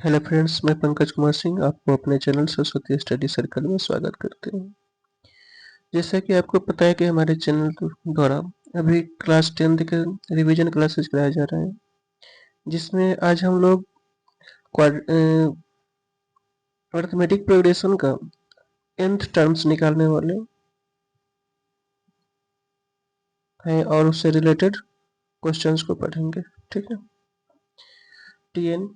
Hello friends, मैं पंकज कुमार सिंह आपको अपने चैनल सरस्वती स्टडी सर्कल में स्वागत करते हैं। जैसा कि आपको पता है कि हमारे चैनल द्वारा अभी क्लास 10th के रिवीजन क्लासेस कराया जा रहा है, जिसमें आज हम लोग अर्थमेटिक प्रोग्रेशन का nth टर्म्स निकालने वाले हैं और उससे रिलेटेड क्वेश्चंस को पढ़ेंगे। ठीक है, टीएन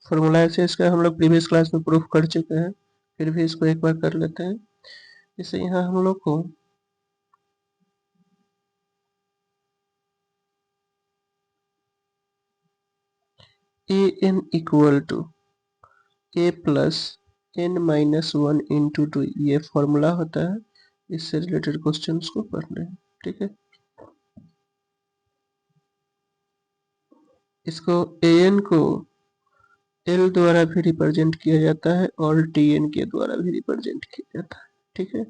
फॉर्मूला से इसका हम लोग प्रीवियस क्लास में प्रूफ कर चुके हैं, फिर भी इसको एक बार कर लेते हैं। जैसे यहाँ हम लोग को A N equal to A plus N minus 1 into 2 ये फॉर्मूला होता है। इससे रिलेटेड क्वेश्चंस को पढ़ना है। ठीक है, इसको ए एन को एल द्वारा भी रिप्रेजेंट किया जाता है और टी एन के द्वारा भी रिप्रेजेंट किया जाता है। ठीक है,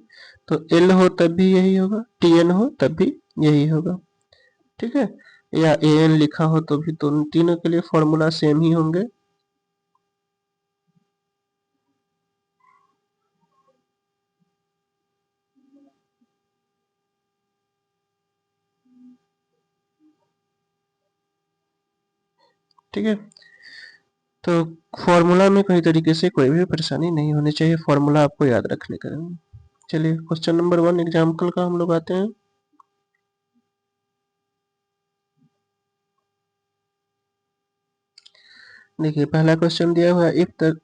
तो एल हो तब भी यही होगा, टी एन हो तब भी यही होगा। ठीक है, या ए एन लिखा हो तो भी दोनों तीनों के लिए फॉर्मूला सेम ही होंगे। ठीक है, तो फॉर्मूला में कई तरीके से कोई भी परेशानी नहीं होनी चाहिए, फॉर्मूला आपको याद रखने का। चलिए क्वेश्चन नंबर 1 एग्जाम्पल का हम लोग आते हैं। देखिए पहला क्वेश्चन दिया हुआ है, if the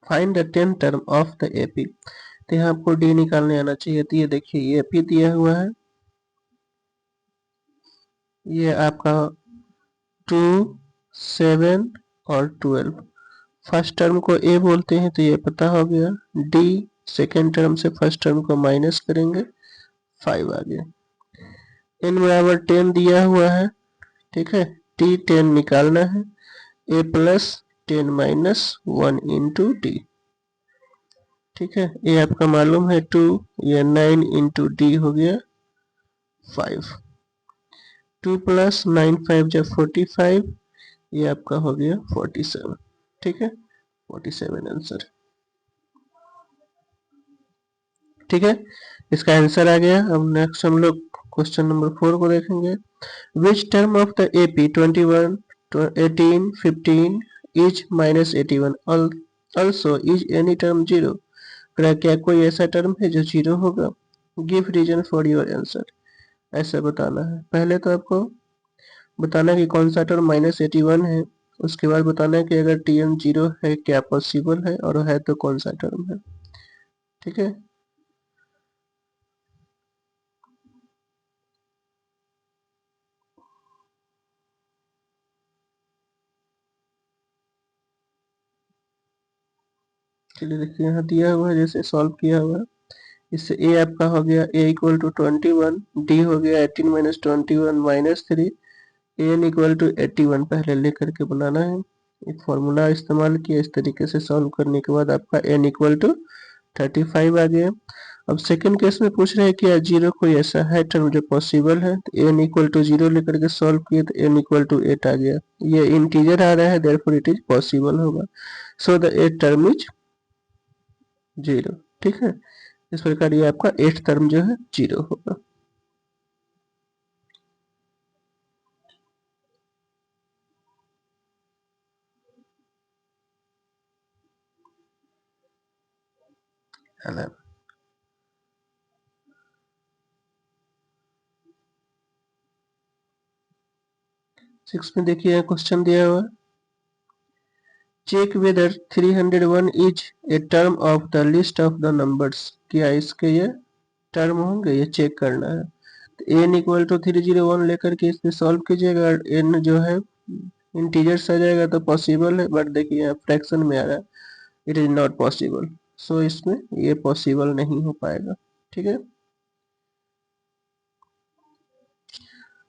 find the 10th term of the AP. तो यहाँ आपको डी निकालने आना चाहिए। तो ये देखिए ये एपी दिया हुआ है, ये आपका 2, 7 और 12। फर्स्ट टर्म को ए बोलते हैं तो ये पता हो गया। डी सेकेंड टर्म से फर्स्ट टर्म को माइनस करेंगे, 5 आ गया। एन बराबर 10 दिया हुआ है। ठीक है, टी 10 निकालना है, A plus 10 minus 1 into d. ठीक है, ये आपका मालूम है 2, ये 9 इंटू डी हो गया 5। 2 प्लस 9 5 जब 45, ये आपका हो गया 47। ठीक है, 47 आंसर। ठीक है, इसका आंसर आ गया। अब नेक्स्ट हम लोग क्वेश्चन नंबर 4 को देखेंगे। Which term of the AP 21, 18, 15 is minus 81 also is any term zero. क्या कोई ऐसा टर्म है जो जीरो होगा? Give reason for your answer. ऐसा बताना है। पहले तो आपको बताना है कि कौन सा टर्म -81 है, उसके बाद बताना है कि अगर टी एन जीरो है क्या पॉसिबल है, और है तो कौन सा टर्म है। ठीक है, चलिए देखिए यहाँ दिया हुआ है, जैसे सॉल्व किया हुआ है। इससे ए आपका हो गया a इक्वल टू 21, डी हो गया 18 माइनस 21 माइनस 3, एन इक्वल टू 81 पहले लेकर के बनाना है। एक फॉर्मूला इस्तेमाल किया, इस तरीके से सॉल्व करने के बाद आपका एन इक्वल टू 35 आ गया। अब सेकंड केस में पूछ रहे हैं कि जीरो कोई ऐसा है टर्म जो पॉसिबल है, तो एन इक्वल टू 0 लेकर के सॉल्व किए तो एन इक्वल टू 8 आ गया। ये इंटीजर आ रहा है, देयरफॉर इट इज पॉसिबल होगा। So the 8 term is 0। ठीक है, इस प्रकार ये आपका 8th टर्म जो है 0 होगा। है 6 में देखिए क्वेश्चन दिया हुआ, check whether 301 is a term of the list of the numbers. क्या इसके ये टर्म होंगे, ये चेक करना है। तो एन इक्वल टू 301 लेकर के इसमें सॉल्व कीजिएगा। एन जो है इंटीजर्स आ जाएगा तो पॉसिबल है, बट देखिए यहाँ फ्रैक्शन में आ रहा है, it is not possible. So इसमें ये पॉसिबल नहीं हो पाएगा। ठीक है,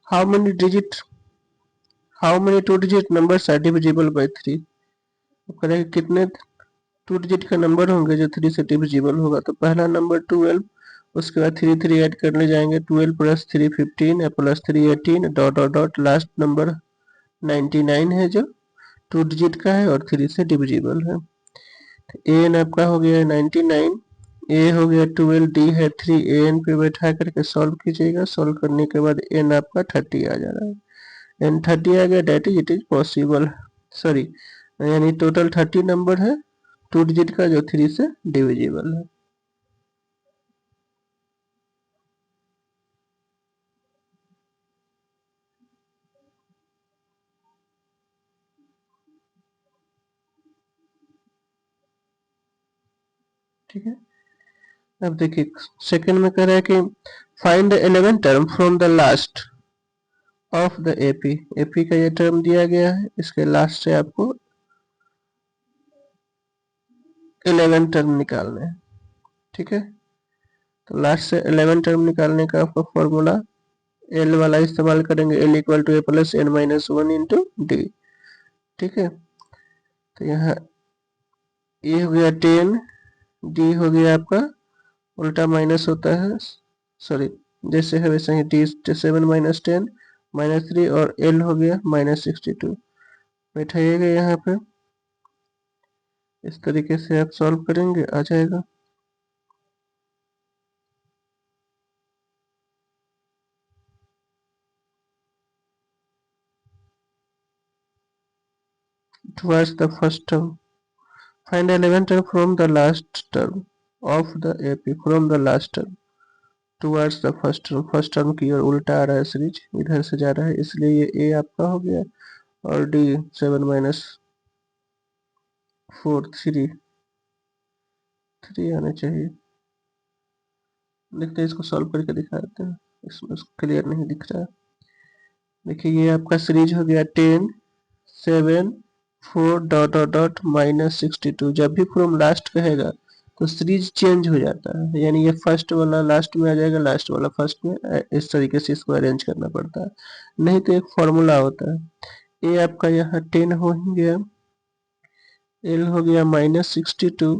how many digit how many 2 digit numbers are divisible by 3। करेंगे कितने 2 डिजिट का नंबर होंगे जो 3 से डिविजिबल होगा। तो पहला नंबर 12 उसके बाद 3 ऐड करने जाएंगे, 12 plus 3 15 plus 3 18 dot dot dot, last number 99 है जो 2 डिजिट का है और 3 से डिविजिबल है। ए एन आपका हो गया 99, ए हो गया 12, डी है 3, ए एन पे बैठा करके सॉल्व कीजिएगा। सॉल्व करने के बाद एन आपका 30 आ जा रहा है, एन 30 आ गया, that is it is possible, sorry यानी टोटल 30 नंबर है 2 डिजिट का जो 3 से डिविजिबल है। ठीक है, अब देखिए सेकंड में कह रहा है कि find the 11 term from the last of the AP. AP का ये टर्म दिया गया है, इसके लास्ट से आपको 11 टर्म निकालने हैं। ठीक है, तो लास्ट से 11 टर्म निकालने का आपका फॉर्मूला एल वाला इस्तेमाल करेंगे, l equal to A plus N minus 1 into d. ठीक है, तो यहाँ ए हो गया 10, डी हो गया आपका उल्टा माइनस होता है, सॉरी जैसे है वैसे ही, डी 7 माइनस 10 माइनस 3 और एल हो गया माइनस 62। बैठाइएगा यहाँ पे, इस तरीके से आप सॉल्व करेंगे, आ जाएगा। towards the first term, find 11 term from the last term of the AP, from the last term towards the first term की ओर उल्टा आ रहा है सीरीज, इधर से जा रहा है, इसलिए ये ए आपका हो गया और डी 7 माइनस 4 3 आने चाहिए। देखते हैं, इसको सॉल्व करके दिखा देते हैं, इसमें क्लियर नहीं दिख रहा है। देखिए ये आपका सीरीज हो गया 10 7 4 डॉट डॉट डॉट माइनस 62। जब भी फ्रॉम लास्ट कहेगा तो सीरीज चेंज हो जाता है, यानी ये फर्स्ट वाला लास्ट में आ जाएगा, लास्ट वाला फर्स्ट में, इस तरीके से इसको अरेंज करना पड़ता है, नहीं तो एक फॉर्मूला होता है। ए आपका यहाँ 10 हो ही गया, एल हो गया माइनस 62,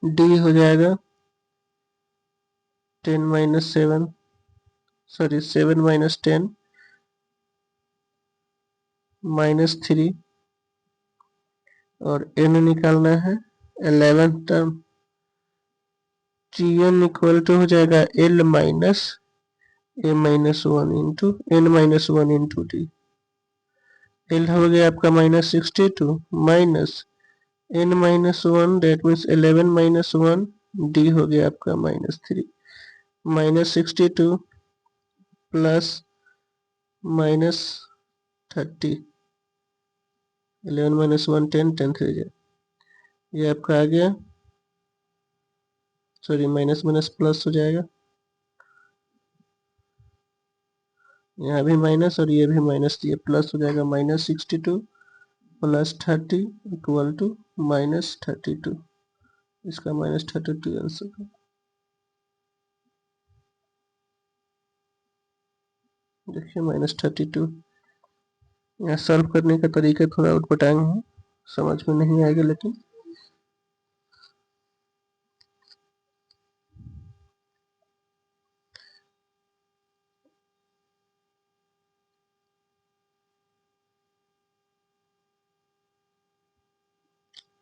डी हो जाएगा 10 माइनस 7, सॉरी 7 माइनस 10 माइनस 3 और एन निकालना है 11 term, T N equal to हो जाएगा L minus A minus 1 into N minus 1 into D. L हो गया आपका minus 62 minus N minus 1, that means 11 minus 1, D हो गया आपका minus 3, minus 62 plus minus 30, 11 minus 1 10 10 3 जाए, ये आपका आ गया, सॉरी माइनस माइनस प्लस हो जाएगा, यहाँ भी माइनस और ये भी माइनस, ये प्लस हो जाएगा, minus 62 plus 30 equal to minus 32, इसका माइनस 32 आंसर है। देखिए माइनस 32, यहाँ सॉल्व करने का तरीका थोड़ा उटपटांग है, समझ में नहीं आएगा, लेकिन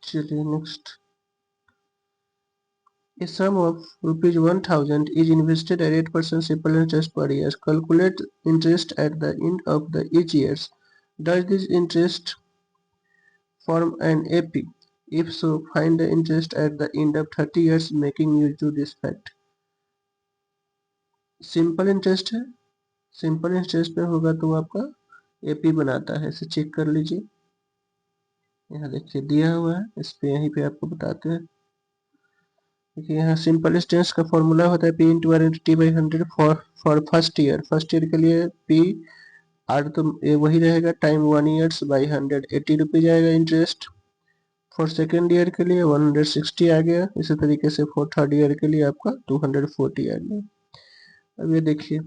चलिए next. A sum of rupees 1000 is invested at 8% simple interest per year. Calculate interest at the end of the each years. Does this interest form an AP? If so, find the interest at the end of 30 years making use to this fact. Simple interest है, simple interest पे होगा तो आपका AP बनाता है, इसे check कर लीजिए। यहाँ देखिए दिया हुआ है, इस पे यहीं पे आपको बताते हैं। देखिए यहाँ सिंपल इंटरेस्ट का फॉर्मूला होता है p into r into t by 100 for first year. First year के लिए पी आर तो वही रहेगा, टाइम 1 ईयर्स बाई 100 80 रुपीज आएगा इंटरेस्ट। फॉर सेकेंड ईयर के लिए 160 आ गया, इसी तरीके से फॉर थर्ड ईयर के लिए आपका 240 आ गया। अब ये देखिए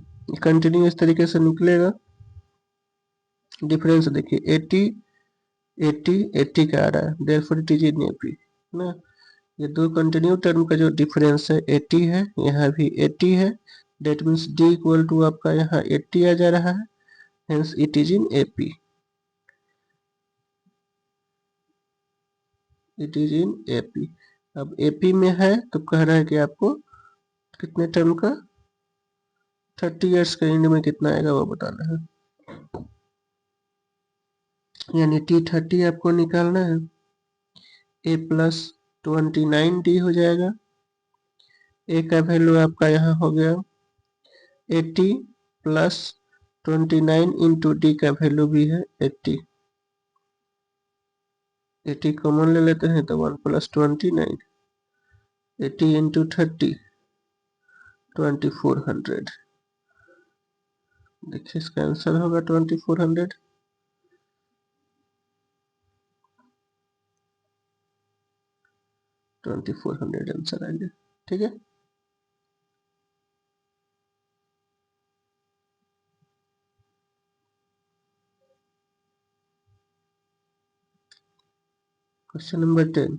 कंटिन्यू इस तरीके से निकलेगा, डिफरेंस देखिए 80 80 80 का आ रहा है, therefore it is in AP ना। ये दो कंटिन्यू टर्म का जो डिफरेंस है 80 है, यहाँ भी 80 है। That means d equal to आपका यहाँ 80 आ जा रहा है, hence it is in AP, it is in AP. अब एपी में है तो कह रहा है कि आपको कितने टर्म का 30 ईयर्स का एंड में कितना आएगा वो बताना है, यानी T30 आपको निकालना है। ए प्लस 29 डी हो जाएगा, ए का वैल्यू आपका यहाँ हो गया 80 प्लस 29 इंटू डी का वैल्यू भी है 80, 80 कॉमन ले लेते हैं तो 1 प्लस 29, 80 इंटू 30 2400। देखिए इसका आंसर होगा 2400। आंसर आ गया, ठीक है। Question number 10.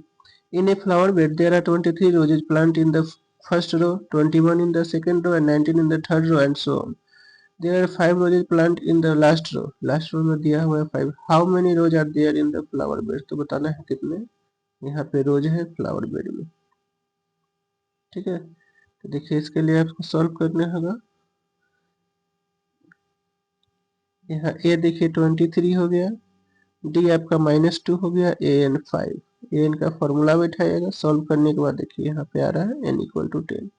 In a flower bed, there are 23 roses planted in the first row, 21 in the second row, and 19 in the third row, and so on. There are 5 roses planted in the last row. Last row में दिया हुआ है 5. How many rows are there in the flower bed? तो बताना है कितने यहाँ पे रोज है फ्लावर बेड में, ठीक है। तो देखिए इसके लिए आपको सॉल्व करना होगा। यहाँ ए देखिए 23 हो गया, डी आपका -2 हो गया, ए एन 5। ए एन का फॉर्मूला बैठाइएगा, सॉल्व करने के बाद देखिए यहाँ पे आ रहा है एन इक्वल टू 10,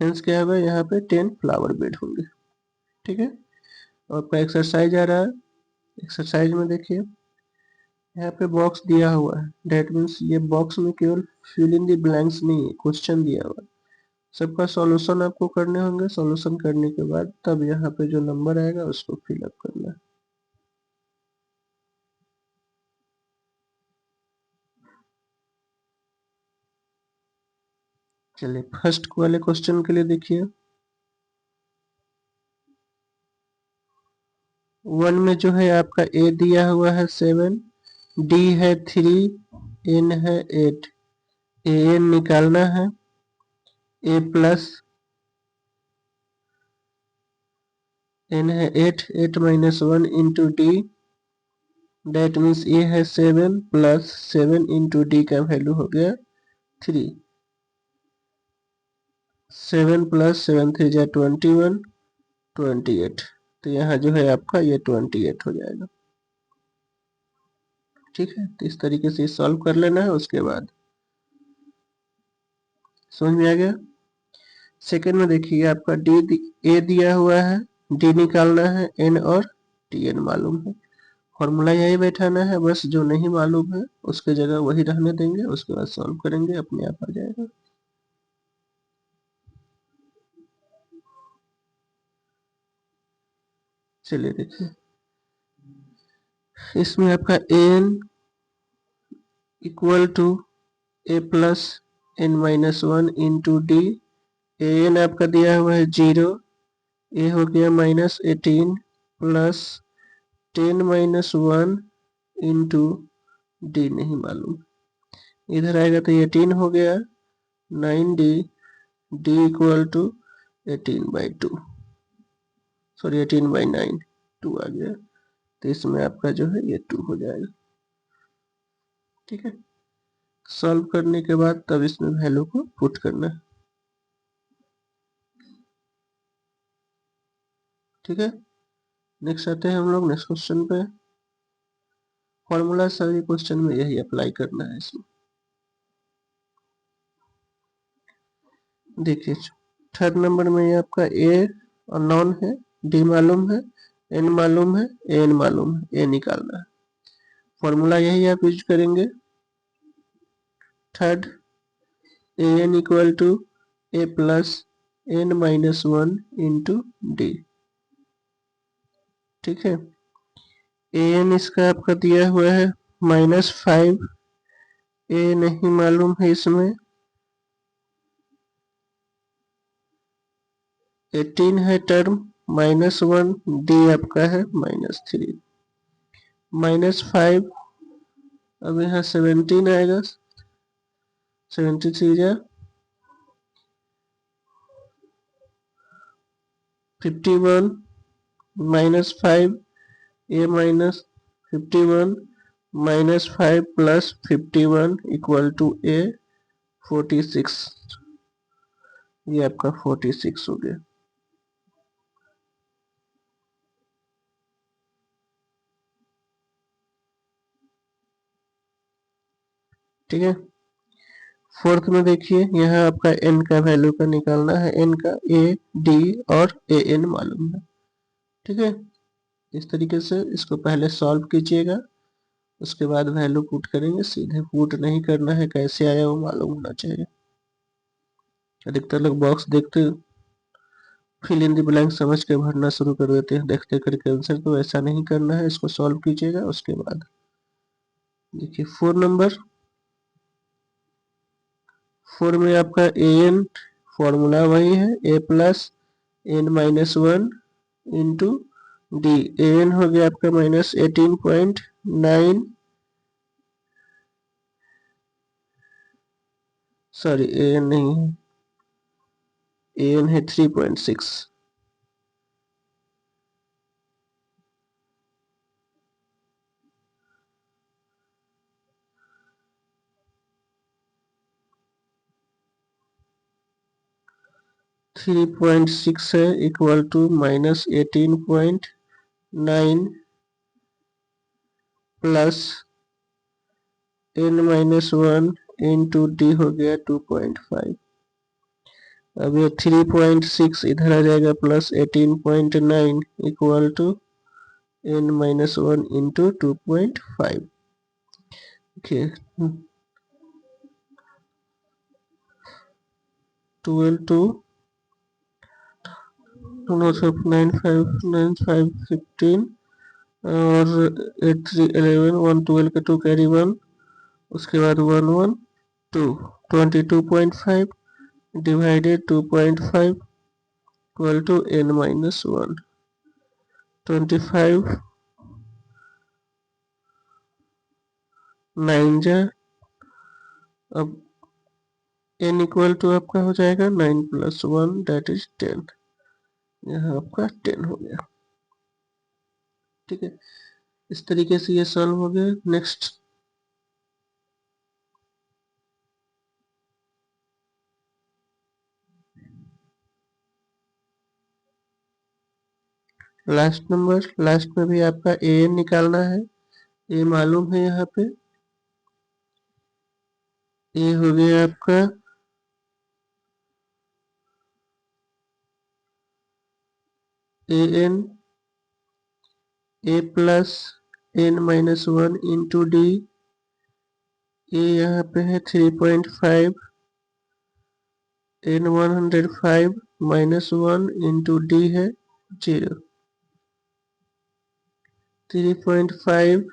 हेंस क्या होगा यहाँ पे 10 फ्लावर बेड होंगे, ठीक है। और आपका एक्सरसाइज आ रहा है, एक्सरसाइज में देखिए यहाँ पे बॉक्स दिया हुआ है, डेट मीन्स ये बॉक्स में केवल फिल इन द ब्लैंक्स नहीं है, क्वेश्चन दिया हुआ है, सबका सॉल्यूशन आपको करने होंगे। सॉल्यूशन करने के बाद तब यहाँ पे जो नंबर आएगा उसको फिलअप करना है। चलिए फर्स्ट वाले क्वेश्चन के लिए देखिए, 1 में जो है आपका ए दिया हुआ है 7, डी है 3, एन है 8। ए एन निकालना है, ए प्लस एन है 8, 8 minus 1 into D, that means A है 7 प्लस 7 इंटू डी का वैल्यू हो गया 3। 7 प्लस 7 3 जा 21, 28। तो यहाँ जो है आपका ये 28 हो जाएगा, ठीक है। तो इस तरीके से सॉल्व कर लेना है, उसके बाद समझ में आ गया। सेकंड में देखिए आपका डी ए दिया हुआ है, डी निकालना है, एन और टी एन मालूम है, फॉर्मूला यही बैठाना है, बस जो नहीं मालूम है उसके जगह वही रहने देंगे, उसके बाद सॉल्व करेंगे, अपने आप आ जाएगा। चलिए देखिए इसमें आपका n equal to A plus N minus 1 into D, a n आपका दिया हुआ है 0, ए हो गया -18 प्लस 10 माइनस 1 इंटू डी नहीं मालूम, इधर आएगा तो 18 हो गया, 9d, d equal to 18/2, sorry 18/9, 2 आ गया। तो इसमें आपका जो है ये 2 हो जाएगा, ठीक है। सॉल्व करने के बाद तब इसमें वैल्यू को पुट करना है, ठीक है। नेक्स्ट आते हैं हम लोग नेक्स्ट क्वेश्चन पे। फॉर्मूला सभी क्वेश्चन में यही अप्लाई करना है इसमें। देखिए थर्ड नंबर में ये आपका ए अननोन है, डी मालूम है, एन मालूम है, एन मालूम है, ए निकालना है। फॉर्मूला यही आप यूज करेंगे, third a N equal to A plus N minus 1 into d, ठीक है। ए एन इसका आपका दिया हुआ है -5, ए नहीं मालूम है इसमें, 18 है टर्म, -1, डी आपका है -3, -5, अब यहाँ 17 आएगा, 73 जा 51 -5 a minus 51 minus 5 plus 51 equal to a 46। ये आपका 46 हो गया। ठीक है, फोर्थ में देखिए यहाँ आपका n का वैल्यू का निकालना है, n का a d और a n मालूम है। ठीक है, इस तरीके से इसको पहले सॉल्व कीजिएगा, उसके बाद वैल्यू पुट करेंगे। सीधे पुट नहीं करना है, कैसे आया वो मालूम होना चाहिए। अधिकतर लोग बॉक्स देखते फिल इन द ब्लैंक समझ के भरना शुरू कर देते हैं देखते करके आंसर, तो ऐसा नहीं करना है। इसको सॉल्व कीजिएगा, उसके बाद देखिए 4 नंबर, 4 में आपका ए एन फॉर्मूला वही है, a plus N minus 1 into D. A n हो गया आपका माइनस 18.9, सॉरी ए एन नहीं है, ए एन है 3.6। 3.6 है equal to minus 18.9 plus n minus 1 into d हो गया 2.5। अब ये 3.6 इधर आ जाएगा plus 18.9 equal to n minus 1 into 2.5। देखिए 12 टू 15 और 8 3 11 1 12 का 2 कैरी 1, उसके बाद 1 1 2 22.5 divided 2.5 equal to n minus 1 25 9 जा, अब n इक्वल टू आपका हो जाएगा 9 प्लस 1 दैट इज 10। यहाँ आपका 10 हो गया। ठीक है, इस तरीके से ये सॉल्व हो गया। नेक्स्ट लास्ट नंबर, लास्ट में भी आपका ए एन निकालना है। ए मालूम है, यहाँ पे ए हो गया आपका A N A plus N minus 1 into D. A यहाँ पे है 3.5 एन 105 माइनस 1 इंटू डी है 0। 3.5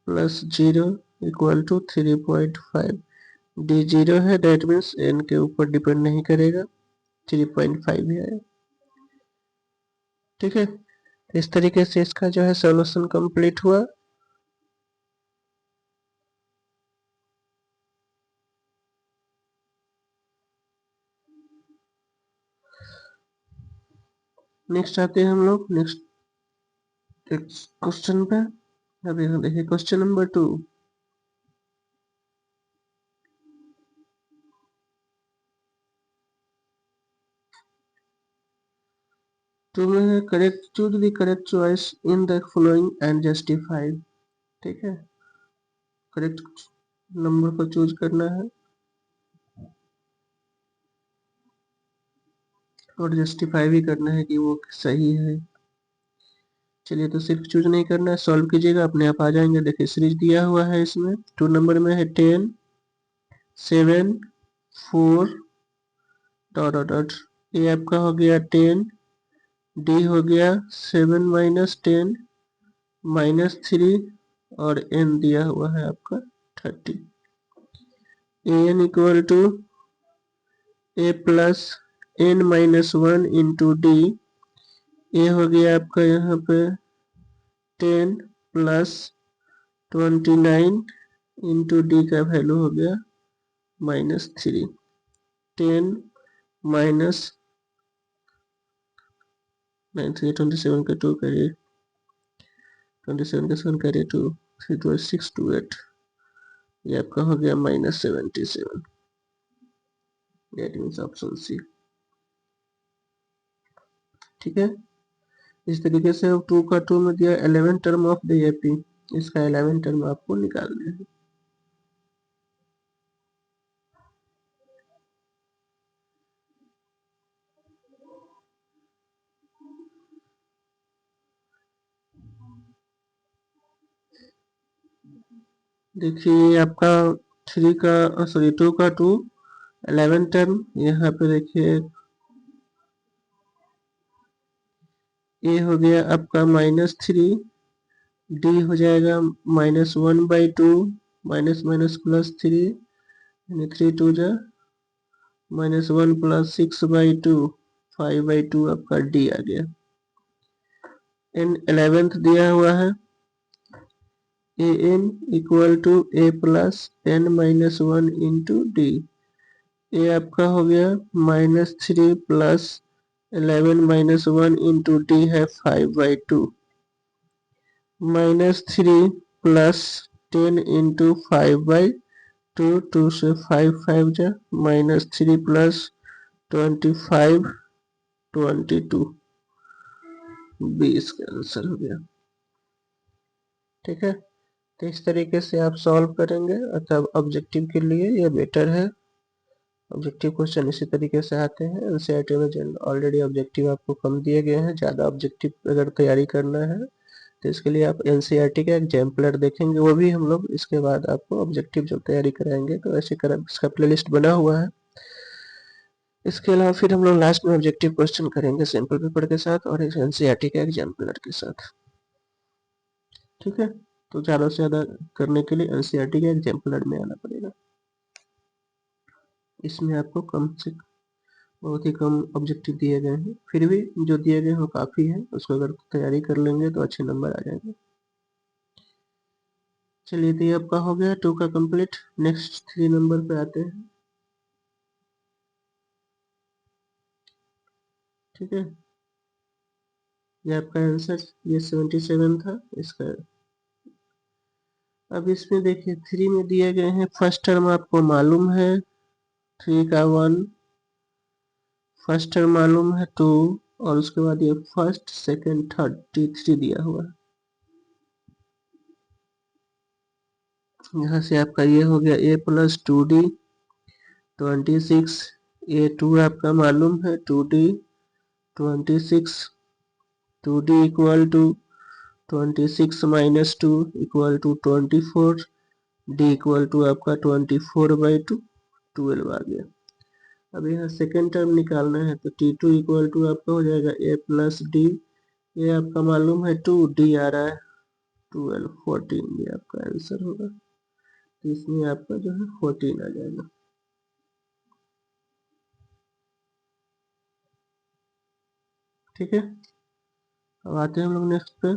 प्लस 0 इक्वल टू 3.5। डी 0 है, डेट मीन्स एन के ऊपर डिपेंड नहीं करेगा, 3.5 ही आएगा। ठीक है, इस तरीके से इसका जो है सॉल्यूशन कंप्लीट हुआ। नेक्स्ट आते हैं हम लोग नेक्स्ट क्वेश्चन पे। अब यहाँ देखिए क्वेश्चन नंबर 2। तुम्हें correct choose the correct choice in the following and justify. ठीक है, करेक्ट नंबर को चूज करना है और जस्टिफाई भी करना है कि वो सही है। चलिए, तो सिर्फ चूज नहीं करना है, सॉल्व कीजिएगा, अपने आप आ जाएंगे। देखिए सीरीज दिया हुआ है, इसमें 2 नंबर में है 10 7 4 डॉट डॉट डॉट। ये आपका हो गया 10, डी हो गया 7 माइनस 10 माइनस 3 और एन दिया हुआ है आपका 30। A N equal to A plus N minus 1 into D. A हो गया आपका यहाँ पे 10 प्लस 29 इंटू डी का वैल्यू हो गया -3। 10 माइनस 9 3 27 का 2 करिए, 27 का 7 करिए 2, 3 2 6 2 8, ये आपका हो गया -77। That means option C. ठीक है, इस तरीके से 2 का 2 में दिया 11 टर्म ऑफ द एपी, इसका 11 टर्म आपको निकालना है। देखिए आपका 3 का सॉरी 2 का 2 11 टर्म, यहाँ पे देखिए ए हो गया आपका -3, डी हो जाएगा -1/2, माइनस माइनस +3, यानी 3 2 जा -1 + 6/2, 5/2 आपका डी आ गया। एन 11th दिया हुआ है A N equal to A plus N minus 1 into D. ये आपका हो गया -3 + 11 - 1 इंटू डी है 5/2, -3 + 10 इंटू 5/2, 2 से 5 5 जा -3 + 25 22, 20 का आंसर हो गया। ठीक है, तो इस तरीके से आप सॉल्व करेंगे, अतः ऑब्जेक्टिव के लिए यह बेटर है। ऑब्जेक्टिव क्वेश्चन इसी तरीके से आते हैं। एनसीईआरटी में ऑलरेडी ऑब्जेक्टिव आपको कम दिए गए हैं, ज़्यादा ऑब्जेक्टिव अगर तैयारी करना है तो इसके लिए आप एनसीईआरटी का एग्जाम्पलर देखेंगे, वो भी हम लोग इसके बाद आपको ऑब्जेक्टिव जब तैयारी कराएंगे तो ऐसे कर इसका प्लेलिस्ट बना हुआ है। इसके अलावा फिर हम लोग लास्ट में ऑब्जेक्टिव क्वेश्चन करेंगे सैंपल पेपर के साथ और एनसीईआरटी के एग्जाम्पलर के साथ। ठीक है, तो ज़्यादा से ज़्यादा करने के लिए एनसीईआरटी के एग्जाम्पलर में आना पड़ेगा। इसमें आपको कम से बहुत ही कम ऑब्जेक्टिव दिए गए हैं, फिर भी जो दिए गए हैं वो काफ़ी है, उसको अगर तैयारी कर लेंगे तो अच्छे नंबर आ जाएंगे। चलिए, तो ये आपका हो गया 2 का कंप्लीट। नेक्स्ट 3 नंबर पे आते हैं। ठीक है, ये आपका आंसर ये 77 था इसका। अब इसमें देखिए 3 में दिए गए हैं, फर्स्ट टर्म आपको मालूम है 3 का 1, फर्स्ट टर्म मालूम है 2, और उसके बाद ये फर्स्ट सेकंड थर्ड T3 दिया हुआ है। यहाँ से आपका ये हो गया a + 2d 26, a2 आपका मालूम है 2d 26, 2d equal to 26 - 2 equal to 24, d equal to आपका 24/2, 12 आ गया। अब यहाँ सेकेंड टर्म निकालना है तो T2 इक्वल टू आपका हो जाएगा a + d, ये आपका मालूम है 2, d आ रहा है 12, 14, ये आपका आंसर होगा। तो इसमें आपका जो है 14 आ जाएगा। ठीक है, अब आते हैं हम लोग नेक्स्ट पे।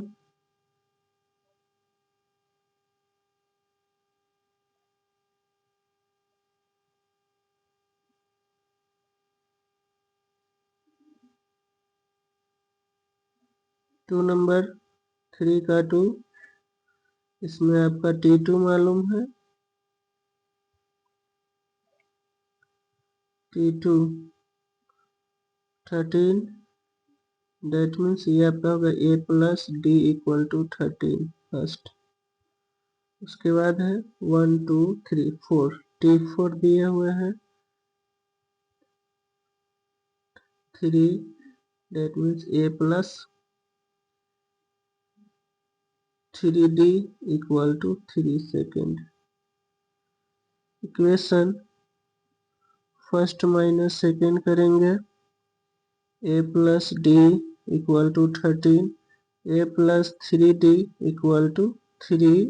टू नंबर 3 का 2, इसमें आपका T2 मालूम है, T2 13, दैट मीन्स ये आपका होगा a + d equal to 13 first. उसके बाद है 1 2 3 4, T4 दिए हुए हैं 3, that means a + 3d equal to 3 second. Equation first minus second करेंगे, a + d equal to 13, a + 3d equal to 3,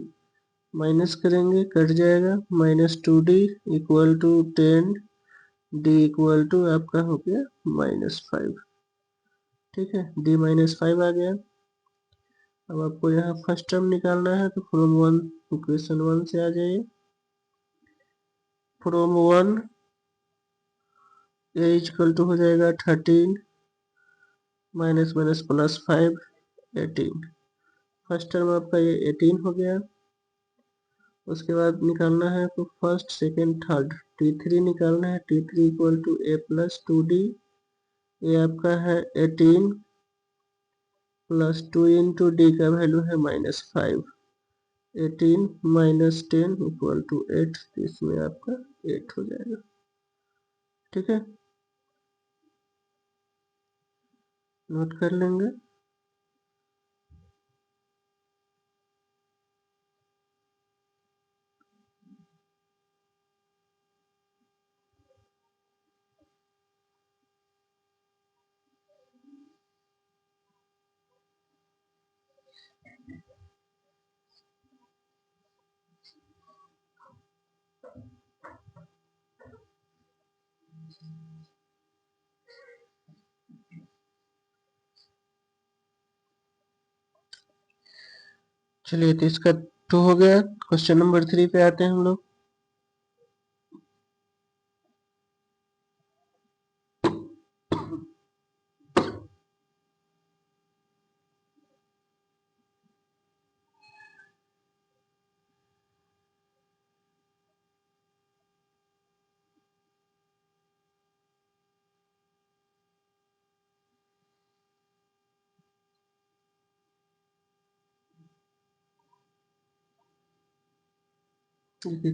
minus करेंगे कट जाएगा, -2d equal to 10, d equal to आपका हो गया -5। ठीक है, d -5 आ गया। अब आपको यहाँ फर्स्ट टर्म निकालना है तो फ्रॉम 1 इक्वेशन 1 से आ जाइए। फ्रॉम 1 ए इक्वल टू हो जाएगा 13 minus minus plus 5 18। First term आपका ये 18 हो गया। उसके बाद निकालना है तो फर्स्ट सेकेंड थर्ड T3 निकालना है। T3 equal to A plus 2D। ये आपका है 18 प्लस 2 इंटू डी का वैल्यू है -5। 18 माइनस 10 इक्वल टू 8। इसमें आपका 8 हो जाएगा। ठीक है, नोट कर लेंगे। चलिए, तो इसका 2 हो गया। क्वेश्चन नंबर 3 पे आते हैं हम लोग।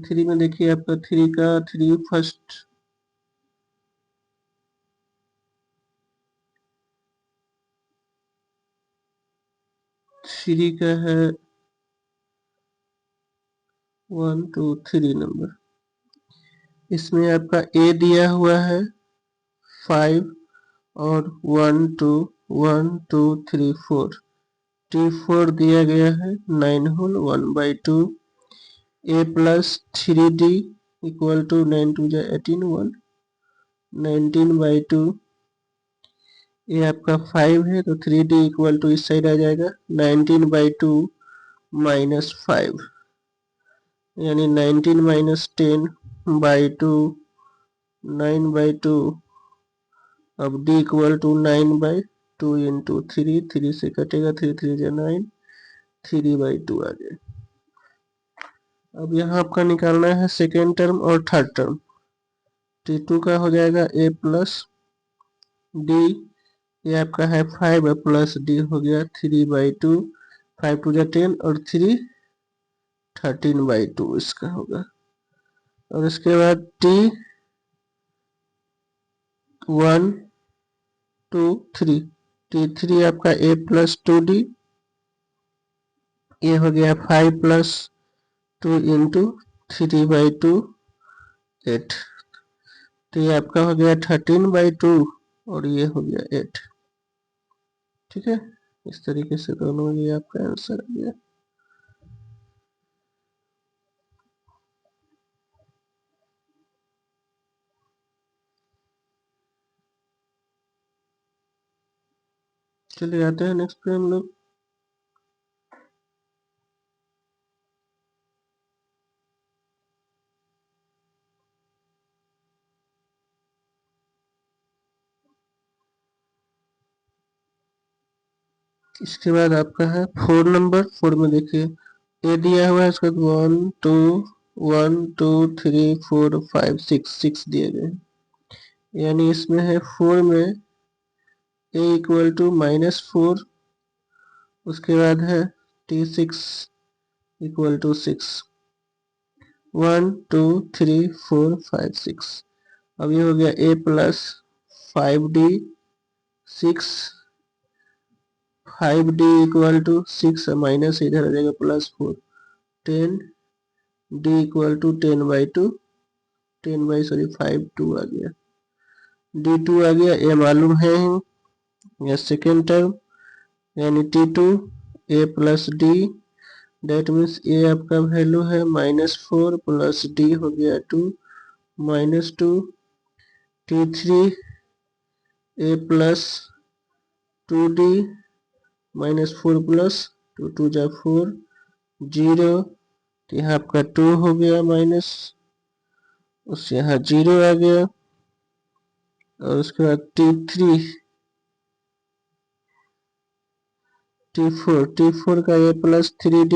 थ्री में देखिए आपका थ्री का थ्री फर्स्ट थ्री का है 1 2 3 नंबर। इसमें आपका ए दिया हुआ है 5 और 1 2 1 2 3 4। T4 दिया गया है 9 whole 1/2। A plus 3D equal to 9 2 जा 18 1 19/2। ये आपका 5 है तो 3D इक्वल टू इस साइड आ जाएगा 19/2 -5, यानी 19 माइनस 10/2 9/2। अब d इक्वल टू 9/2 इंटू 3। 3 से कटेगा 3 3 जा 9 3/2 आ गया। अब यहाँ आपका निकालना है सेकेंड टर्म और थर्ड टर्म। T2 का हो जाएगा a प्लस डी। ये आपका है 5 प्लस डी हो गया 3/2। 5 2 जा 10 और 3 13/2 इसका होगा। और इसके बाद T1 2 3। T3 आपका a प्लस 2D। ये हो गया 5 प्लस 2 इंटू 3/2 8। तो ये आपका हो गया 13/2 और ये हो गया 8। ठीक है, इस तरीके से दोनों ये आपका आंसर आ गया। चलिए आते हैं नेक्स्ट पे हम लोग। इसके बाद आपका है 4 नंबर। 4 में देखिए ए दिया हुआ है, इसके बाद 1 2 3 4 5 6 दिए गए हैं। यानी इसमें है 4 में a इक्वल टू -4। उसके बाद है T6 इक्वल टू 6 1 2 3 4 5 6। अब ये हो गया a plus 5D 6 5D equal to 6 minus इधर आ जाएगा +4 10 D इक्वल टू 10/2 5 2 आ गया। D2 आ गया, ये मालूम है या सेकेंड टर्म यानी T2 a plus D। That means A आपका वैल्यू है -4 प्लस D हो गया 2 -2। T3 a plus 2D -4 plus 2 2 जा 4 0। तो यहाँ आपका 2 हो गया माइनस उससे यहाँ 0 आ गया और उसके बाद T4 का ये प्लस 3D,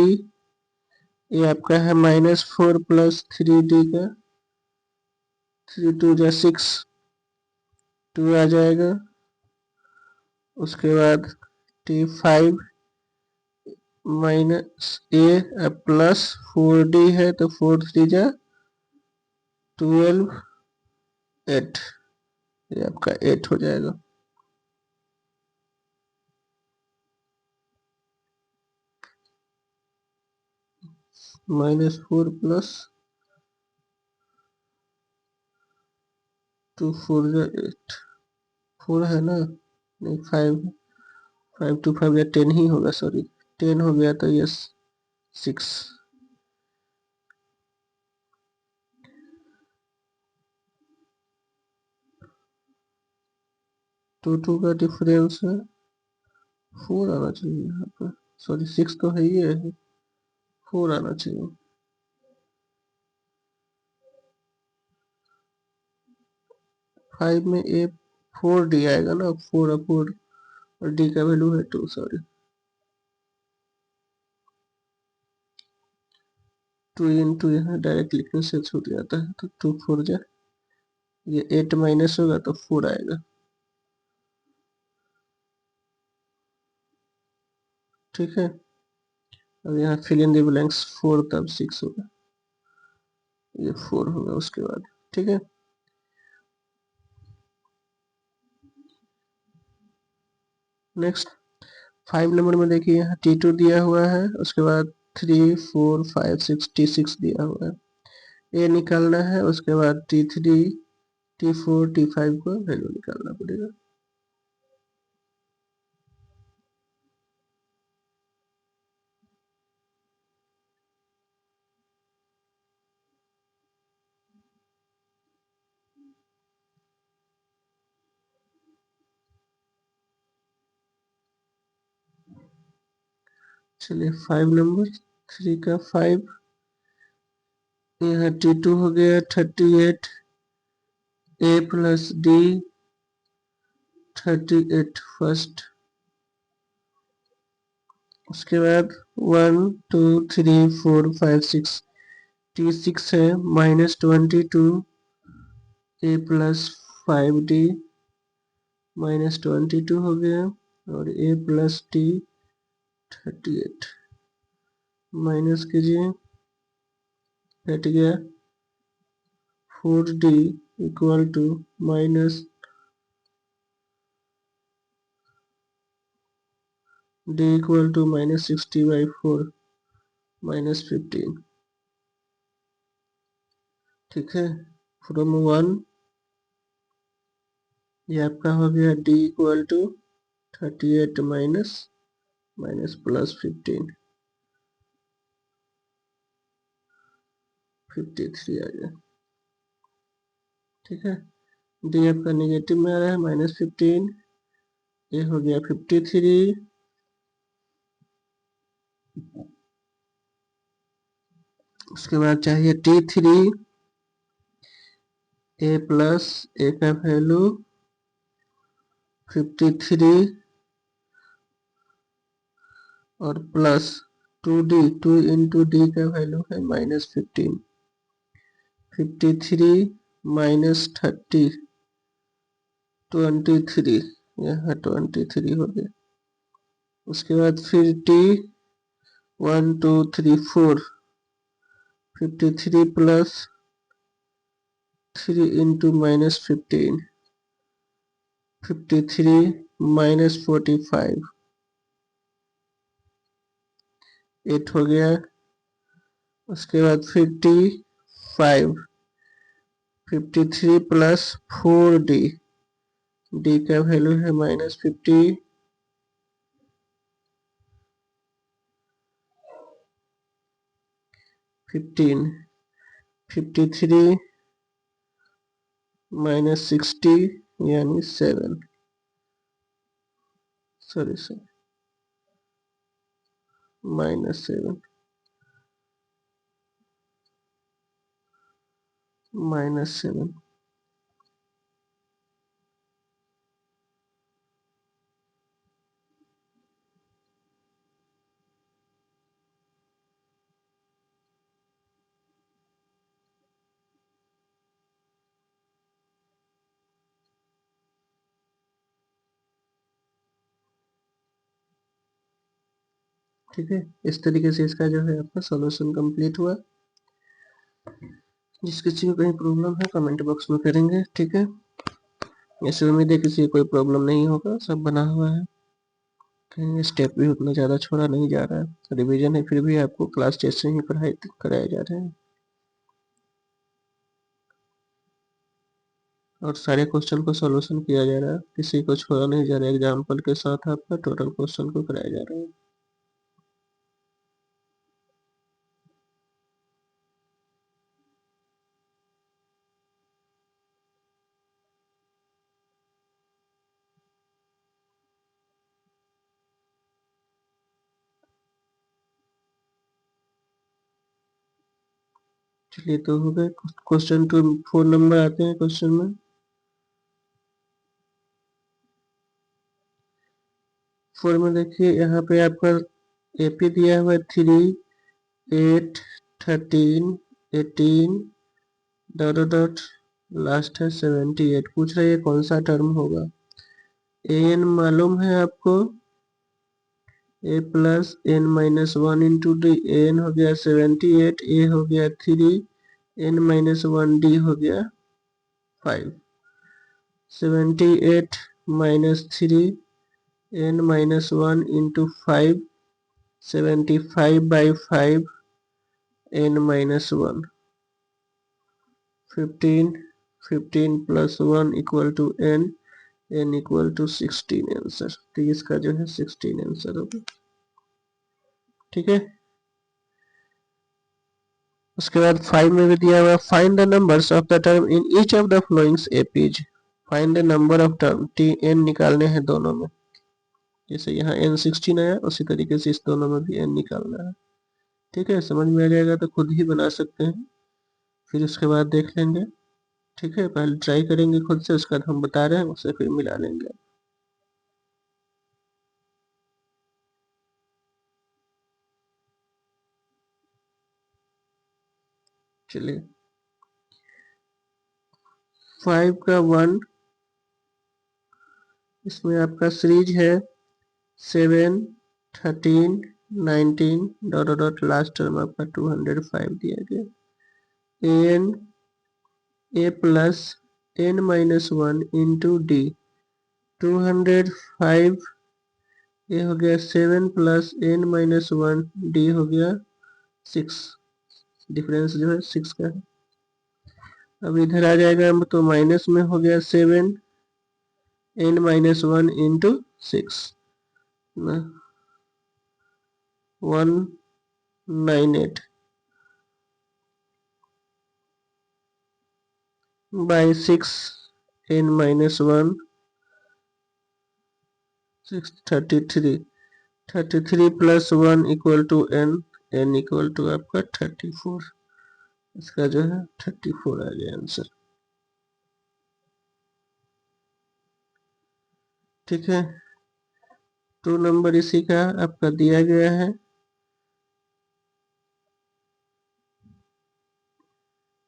ये आपका है -4 प्लस 3D का 3 2 जा 6 2 आ जाएगा। उसके बाद T5 माइनस ए प्लस 4D है तो 4 3 जा 12 8, ये आपका 8 हो जाएगा। -4 प्लस 2 4 जा 8, 4 है ना, नहीं 5, 5 2 5 या 10 ही होगा, सॉरी 10 हो गया तो यस 6। 2 2 का डिफरेंस है 4 आना चाहिए यहाँ पर, सॉरी 6 तो है ही है, 4 आना चाहिए। फाइव में ए 4D आएगा ना, 4 4 और डी का वैल्यू है 2, सॉरी 2 इंटू यहाँ डायरेक्ट लिखने से छूट जाता है, तो 2 4 जा ये 8 माइनस होगा तो 4 आएगा। ठीक है, अब यहाँ फिल इन द ब्लैंक्स 4 तब 6 होगा, ये 4 होगा उसके बाद। ठीक है, नेक्स्ट 5 नंबर में देखिए यहाँ T2 दिया हुआ है, उसके बाद 3 4 5 6 T6 दिया हुआ है, ए निकालना है। उसके बाद T3 T4 T5 को वैल्यू निकालना पड़ेगा। चलिए 5 नंबर 3 का 5, यहाँ T2 हो गया 38, ए प्लस डी 38 फर्स्ट। उसके बाद 1 2 3 4 5 6 T6 है -22, ए प्लस 5D -22 हो गया और ए प्लस टी 38 माइनस कीजिए, हट गया 4D equal to minus D equal to -60/4 -15। ठीक है, फ्रॉम 1 ये आपका हो गया D equal to 38 minus plus 15 53 आ गया। ठीक है, डी आपका नेगेटिव में आ रहा है -15, ये हो गया 53। उसके बाद चाहिए T3, ए प्लस ए का वैल्यू 53 और प्लस 2D 2 इंटू डी का वैल्यू है -15, 53 माइनस 30 23, यहाँ 23 हो गया। उसके बाद फिर T 1 2 3 4 53 प्लस 3 इंटू -15 53 -45 8 हो गया। उसके बाद 55 53 प्लस 4D डी का वैल्यू है -50 15 53 -60 यानी 7, सॉरी सर -7 -7। ठीक है, इस तरीके से इसका जो है आपका सॉल्यूशन कंप्लीट हुआ। जिस किसी को कहीं प्रॉब्लम है कमेंट बॉक्स में करेंगे। ठीक है, ऐसे उम्मीद है किसी को कोई प्रॉब्लम नहीं होगा, सब बना हुआ है, कहीं स्टेप भी उतना ज़्यादा छोड़ा नहीं जा रहा है। रिवीजन है फिर भी आपको क्लास टेस्ट से ही पढ़ाई कराए जा रहे हैं और सारे क्वेश्चन को सॉल्यूशन किया जा रहा है, किसी को छोड़ा नहीं जा रहा है। एग्जाम्पल के साथ आपका टोटल क्वेश्चन को कराया जा रहा है। चलिए तो हो गए क्वेश्चन 2। 4 नंबर आते हैं क्वेश्चन में। 4 में देखिए यहाँ पे आपका एपी दिया हुआ है 3, 8, 13, 18 डॉट डॉट लास्ट है 78। पूछ रहा है ये कौन सा टर्म होगा। एन मालूम है आपको, A plus N minus 1 into D. N हो गया 78, ए हो गया 3, एन माइनस 1 डी हो गया 5। 78 minus 3 n minus 1 into 5, 75 by 5 n minus 1। 15, 15 plus 1 equal to n, n equal to 16 answer. तो इसका जो है 16 आंसर होगा। ठीक है, उसके बाद 5 में भी दिया हुआ find the numbers of the term in each of the following APs. Find the number of term, T n निकालने हैं दोनों में। जैसे यहाँ एन 16 आया उसी तरीके से इस दोनों में भी एन निकालना है। ठीक है, समझ में आ जाएगा तो खुद ही बना सकते हैं, फिर उसके बाद देख लेंगे। ठीक है, पहले ट्राई करेंगे खुद से, उसके बाद हम बता रहे हैं उसे फिर मिला लेंगे। चलिए 5 का 1, इसमें आपका सीरीज है 7, 13, 19 डॉट डॉट लास्ट टर्म आपका 205 दिया गया। एन ए plus N minus 1 into d 205, ये हो गया 7 प्लस एन माइनस 1 डी हो गया 6। डिफरेंस जो है 6 का है। अब इधर आ जाएगा तो माइनस में हो गया 7 n minus 1 into 6, 198 by 6 n minus 1 633। 33 plus 1 equal to n, n equal to आपका 34। इसका जो है 34 आ गया आंसर। ठीक है, 2 नंबर इसी का आपका दिया गया है।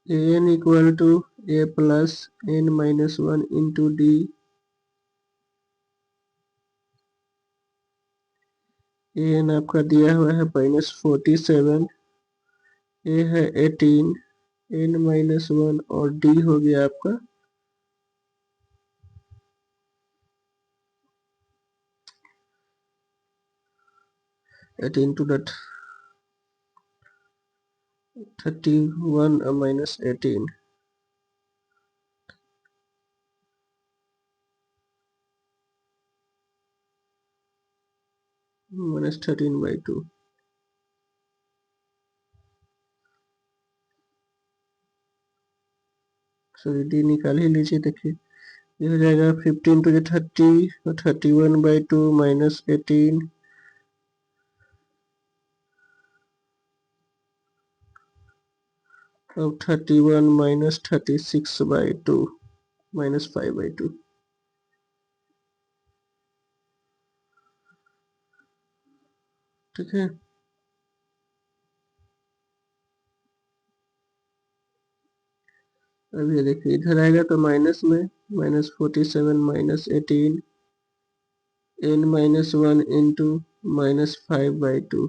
N equal to A plus N minus 1 into D. N आपका दिया हुआ है -47, ए है 18, एन माइनस 1 और डी हो गया आपका 18 to dot 31 minus 18 -13/2। Sorry D निकाल ही लीजिए। देखिए ये हो जाएगा 15 टू 30 और 31/2 माइनस 18, अब 31 माइनस 36/2 माइनस 5/2। ठीक है, अब ये देखिए इधर आएगा तो माइनस में -47 -18 n-1 into -5/2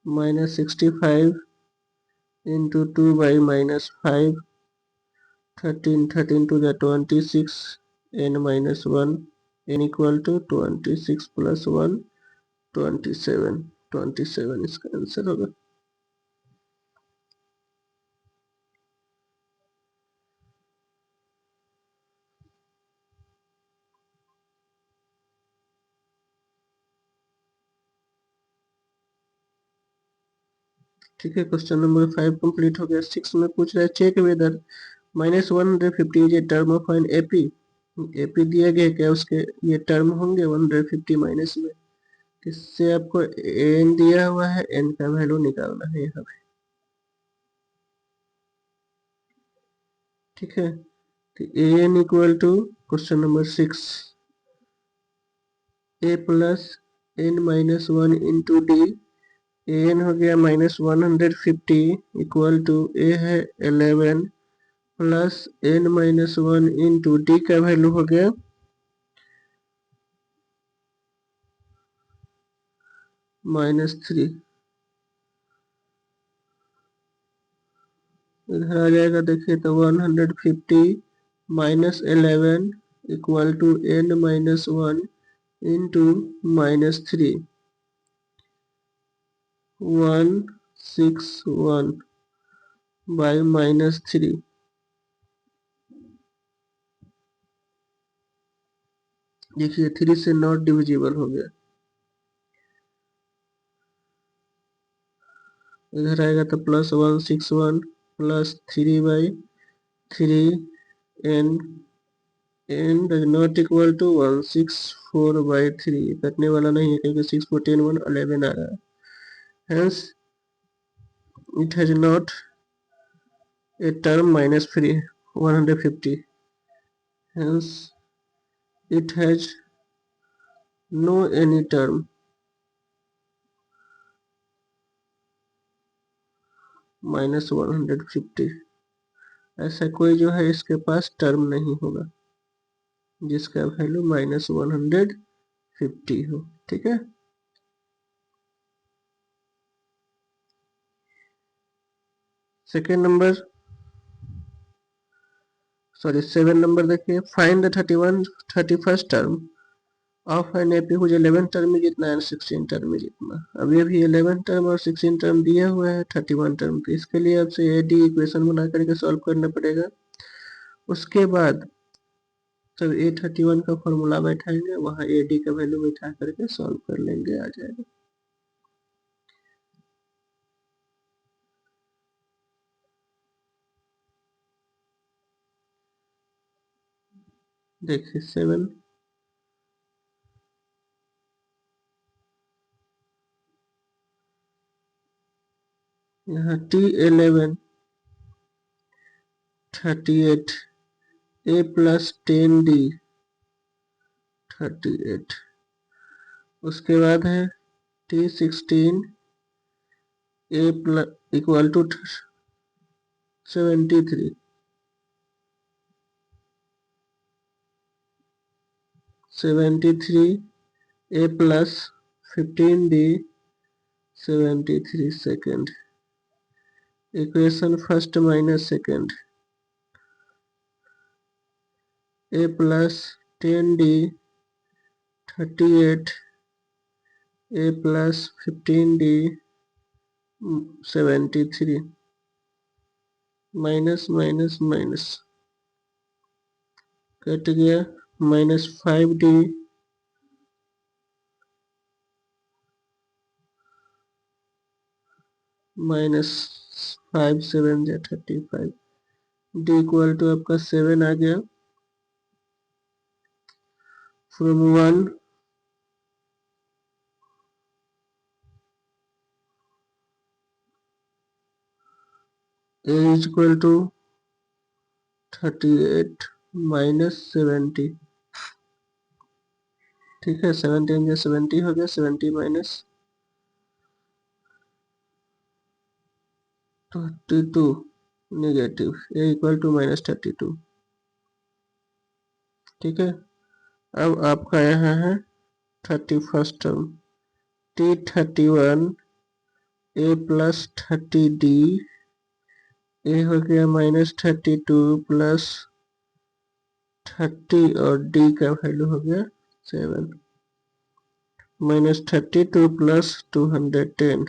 -65 into 2/-5 13 to the 26 n-1 n equal to 26 + 1 27 इसका आंसर होगा। ठीक है, क्वेश्चन नंबर 5 कंप्लीट हो गया। 6 में पूछ रहा है check whether -150 is a term of an AP. AP दिया गया, क्या उसके ये टर्म होंगे 150 माइनस में। इससे आपको एन दिया हुआ है, एन का वैल्यू निकालना है यहाँ पे। ठीक है, तो n equal to question number 6 a plus n-1 into D. N हो गया -150 इक्वल टू ए है 11 प्लस n-1 इंटू डी का वैल्यू हो गया -3। इधर आ जाएगा, देखिए तो 150 minus 11 equal to n-1 into -3 161 by -3। देखिए 3 से नॉट डिविजिबल हो गया। इधर आएगा तो +161 plus 3/3 n n does not equal to 164/3। कटने वाला नहीं है क्योंकि 6 को 10 1 11 आ रहा है। Hence it has not a term -3 150। Hence it has no any term -150। ऐसा कोई जो है इसके पास टर्म नहीं होगा जिसका वैल्यू -150 हो। ठीक है, सेकेंड नंबर, सॉरी 7 नंबर देखिए, find the 31st term of an AP whose 11 term में जितना एंड 16 टर्म में जितना। अभी अभी 11 टर्म और 16 टर्म दिए हुए हैं 31 टर्म, तो इसके लिए आपसे एडी इक्वेशन बना करके सॉल्व करना पड़ेगा। उसके बाद जब A31 का फॉर्मूला बैठाएंगे वहाँ एडी का वैल्यू बैठा करके सॉल्व कर लेंगे, आ जाएगा। देखिए 7 यहाँ T11 38 A प्लस 10D 38। उसके बाद है T16 A plus equal to 73 73 A plus 15D 73 second. Equation first minus second A plus 10D 38 A plus 15D 73 minus minus minus cut गया -5D -5 7 या 35 D इक्वल टू आपका 7 आ गया। From 1 a is equal to 38 minus 70। ठीक है, 70 70 हो गया, 70 minus 32 negative, a equal to minus 32। ठीक है, अब आपका यहाँ है 31st टर्म, T31 ए प्लस 30D, ए हो गया माइनस 32 प्लस 30 और डी का वैल्यू हो गया 7, माइनस 32 प्लस 210,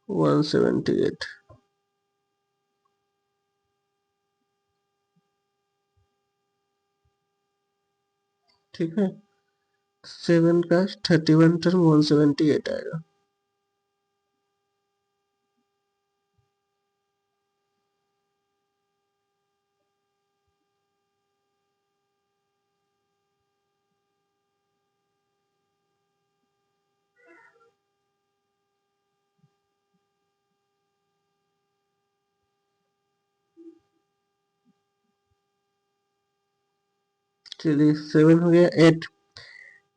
178। ठीक है, 7 का 31 टर्म 178 आएगा। चलिए 7 हो गया। 8,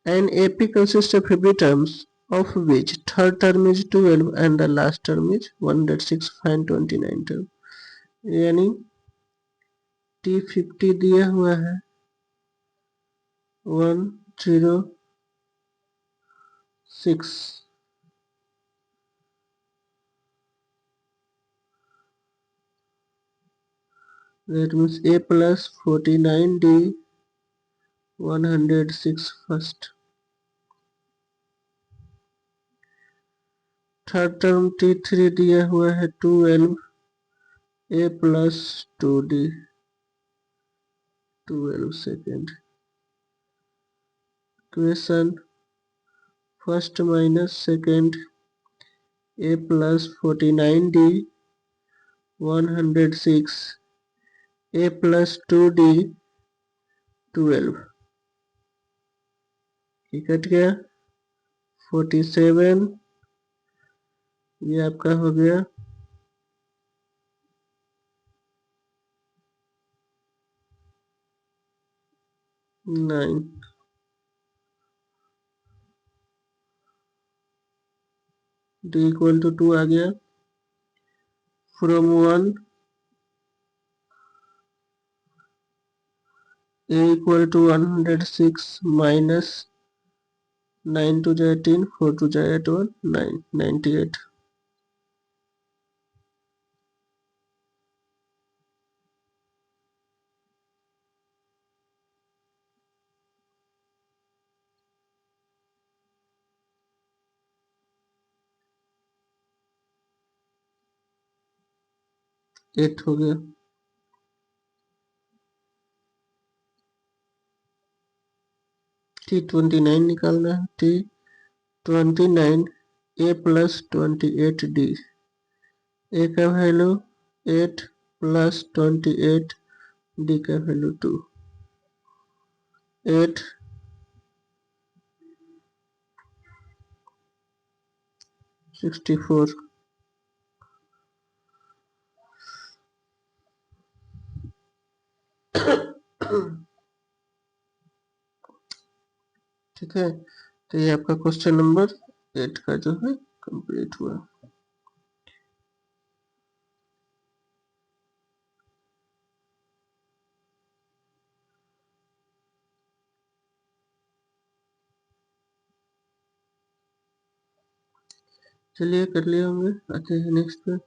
an AP consists of every terms of which third term is 12 and the last term is 106, find 29 term। यानी T50 दिया हुआ है 106, that means A plus 49D 106 first। Third term T3 दिया हुआ है 12 A plus 2D 12 second. Question first minus second A plus 49D 106 A plus 2D 12, ये cut गया 47, ये आपका हो गया 9, D इक्वल टू 2 आ गया। From 1 A equal to 106 minus 9 to जाए 18, 4 टू जाए 8 1 9, 98। एट हो गया। T29 निकालना है। T29 A प्लस 28D, ए का वैल्यू 8 प्लस 28, डी का वैल्यू 2, 8 64। ठीक है, तो ये आपका क्वेश्चन नंबर 8 का जो है कंप्लीट हुआ। चलिए कर लिए होंगे, आते हैं नेक्स्ट पे।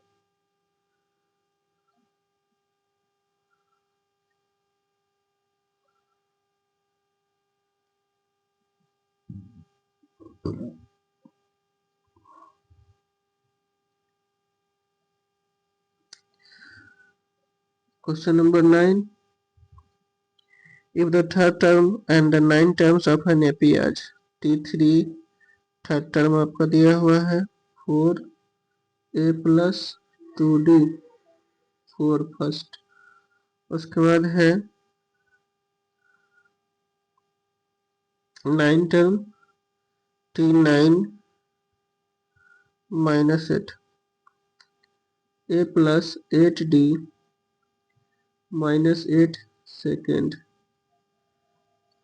Question number 9, if the third term and the 9 terms of an APIage T3, third term आपका दिया हुआ है 4A प्लस 2D 4 फर्स्ट, उसके बाद है 9 term T9 minus 8 A plus 8D minus 8 second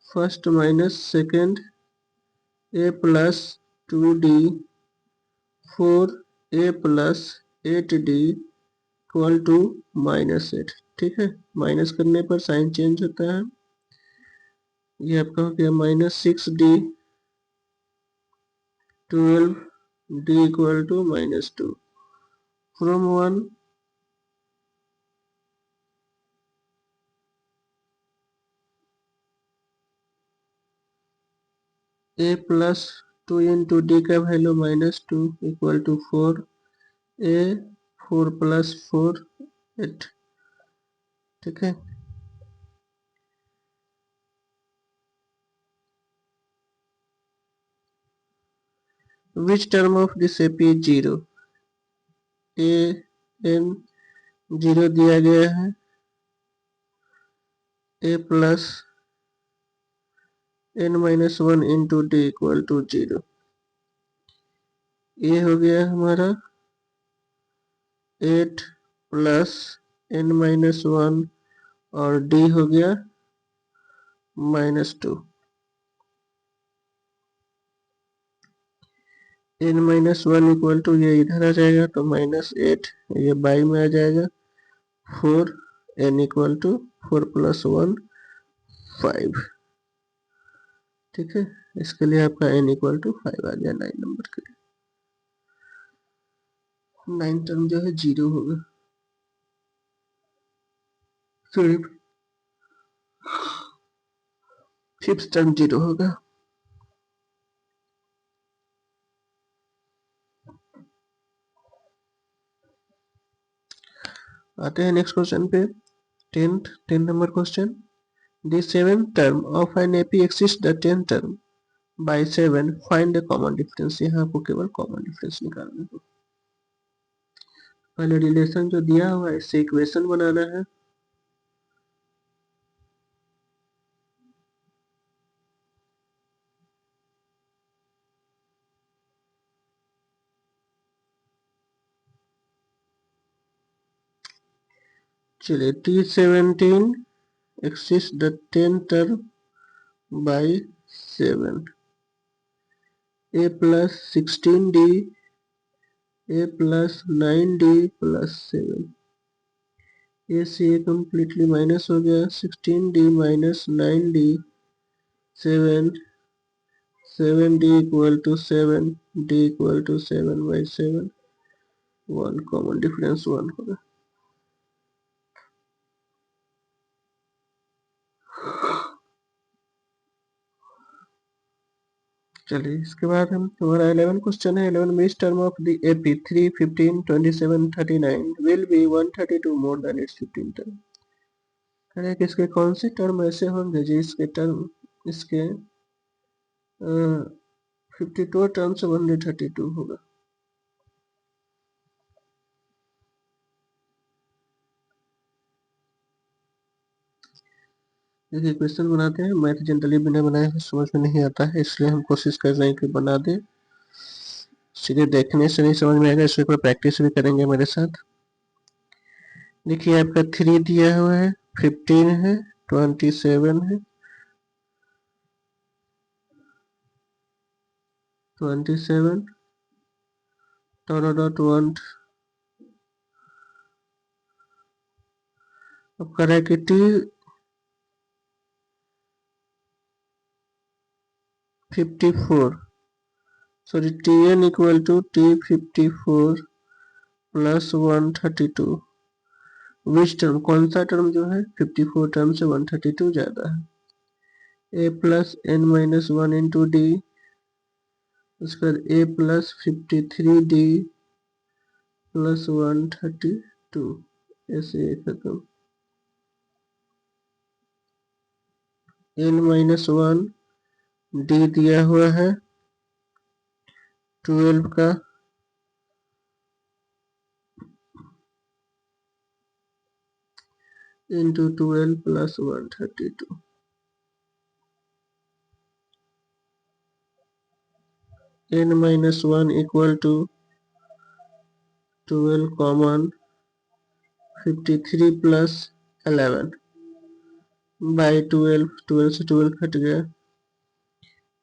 first minus second A plus 2D 4A plus 8D equal to -8। ठीक है, minus करने पर साइन चेंज होता है। ये आपका हो गया -6D 12D equal to -2 from 1 A plus 2 into D का value -2 equal to 4 A 4 plus 4 8। ठीक है, which term of this AP is 0? A n 0 दिया गया है, A plus n minus 1 into D equal to 0। ये हो गया हमारा 8 प्लस n माइनस 1 और d हो गया -2। n माइनस 1 इक्वल टू ये इधर आ जाएगा तो -8, ये बाई में आ जाएगा 4 n इक्वल टू 4 प्लस 1 5। ठीक है, इसके लिए आपका n इक्वल टू 5 आ गया 9 नंबर के लिए। 9 टर्म जो है 0 होगा, सिर्फ 5th टर्म 0 होगा। आते हैं नेक्स्ट क्वेश्चन पे, 10 number question. The seventh term of an AP exceeds the 10th term by 7, find the common difference। यहाँ आपको केवल कॉमन डिफरेंस निकालना है। पहले रिलेशन जो दिया हुआ है इससे इक्वेशन बनाना है। चलिए T17 exceeds the 10th term by 7, A plus 16D A plus 9D plus 7। A से A completely माइनस हो गया, 16D minus 9D 7, 7D equal to 7, D equal to 7 by 7, 1 common difference 1 होगा। चलिए इसके बाद हम हमारा 11 क्वेश्चन है। 11 में इस term of the AP 3, 15, 27, 39 will be 132 more than it's 15 term. कह रहे कि इसके कौन से टर्म ऐसे होंगे जो इसके टर्म इसके 52 टर्म से 132 होगा। देखिए क्वेश्चन बनाते हैं, मैथ जनरली बिना बनाए हुए समझ में नहीं आता है, इसलिए हम कोशिश कर रहे हैं कि बना दें। सीधे देखने से नहीं समझ में आएगा, इसको एक बार प्रैक्टिस भी करेंगे मेरे साथ। देखिए आपका 3 दिया हुआ है, 15 है, 27 है, 27 डॉट 1। अब कर रहा है कि T54 sorry Tn equal to T54 plus 132। Which term, कौन सा टर्म जो है 54 टर्म से 132 ज्यादा है। A plus n minus 1 into D, उसके बाद A प्लस 53D प्लस 132, ऐसे खत्म। n माइनस 1 D दिया हुआ है 12 का, into 12 plus 132। n minus 1 equal to 12 common 53 plus 11 by 12 से 12 कट गया।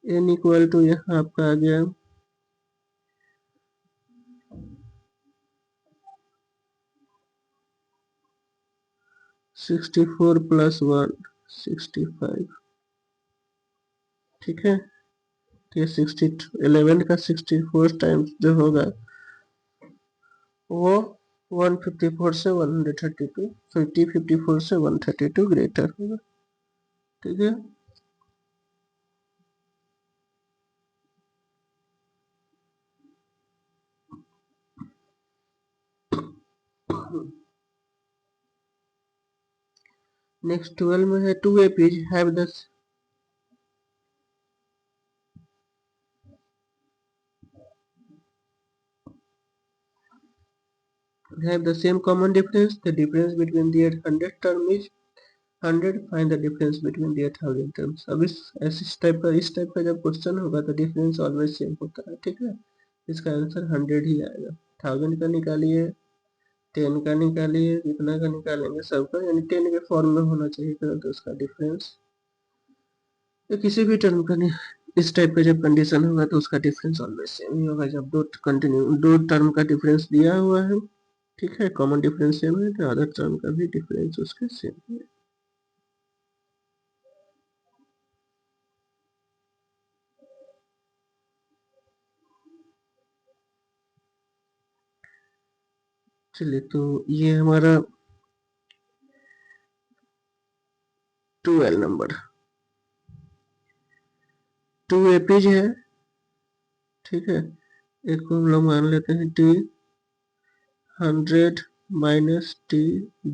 n इक्वल टू यहाँ आपका आ गया 64 प्लस 1 65। ठीक है, तो ये 11 का 64 टाइम्स जो होगा वो 154 से 132 54 से 132 ग्रेटर होगा। ठीक है, नेक्स्ट 12 में है 2 APs have the same common difference. The difference between their 100 term is 100. Find the difference between their 1000 terms. अब इस टाइप का जब क्वेश्चन होगा तो डिफरेंस ऑलवेज सेम होता है। ठीक है, इसका आंसर 100 ही आएगा। 1000 का निकालिए, 10 का निकालिए, कितना का निकालेंगे सबका, यानी 10 के फॉर्म में होना चाहिए तो उसका डिफरेंस तो किसी भी टर्म का नहीं, इस टाइप का जब कंडीशन होगा तो उसका डिफरेंस ऑलवेज सेम ही होगा। जब दो टर्म का डिफरेंस दिया हुआ है, ठीक है, कॉमन डिफरेंस सेम है तो अदर टर्म का भी डिफरेंस उसका सेम है। चलिए, तो ये हमारा 12 नंबर 2 एपीज है। ठीक है, एक को हम लोग मान लेते हैं टी 100 माइनस टी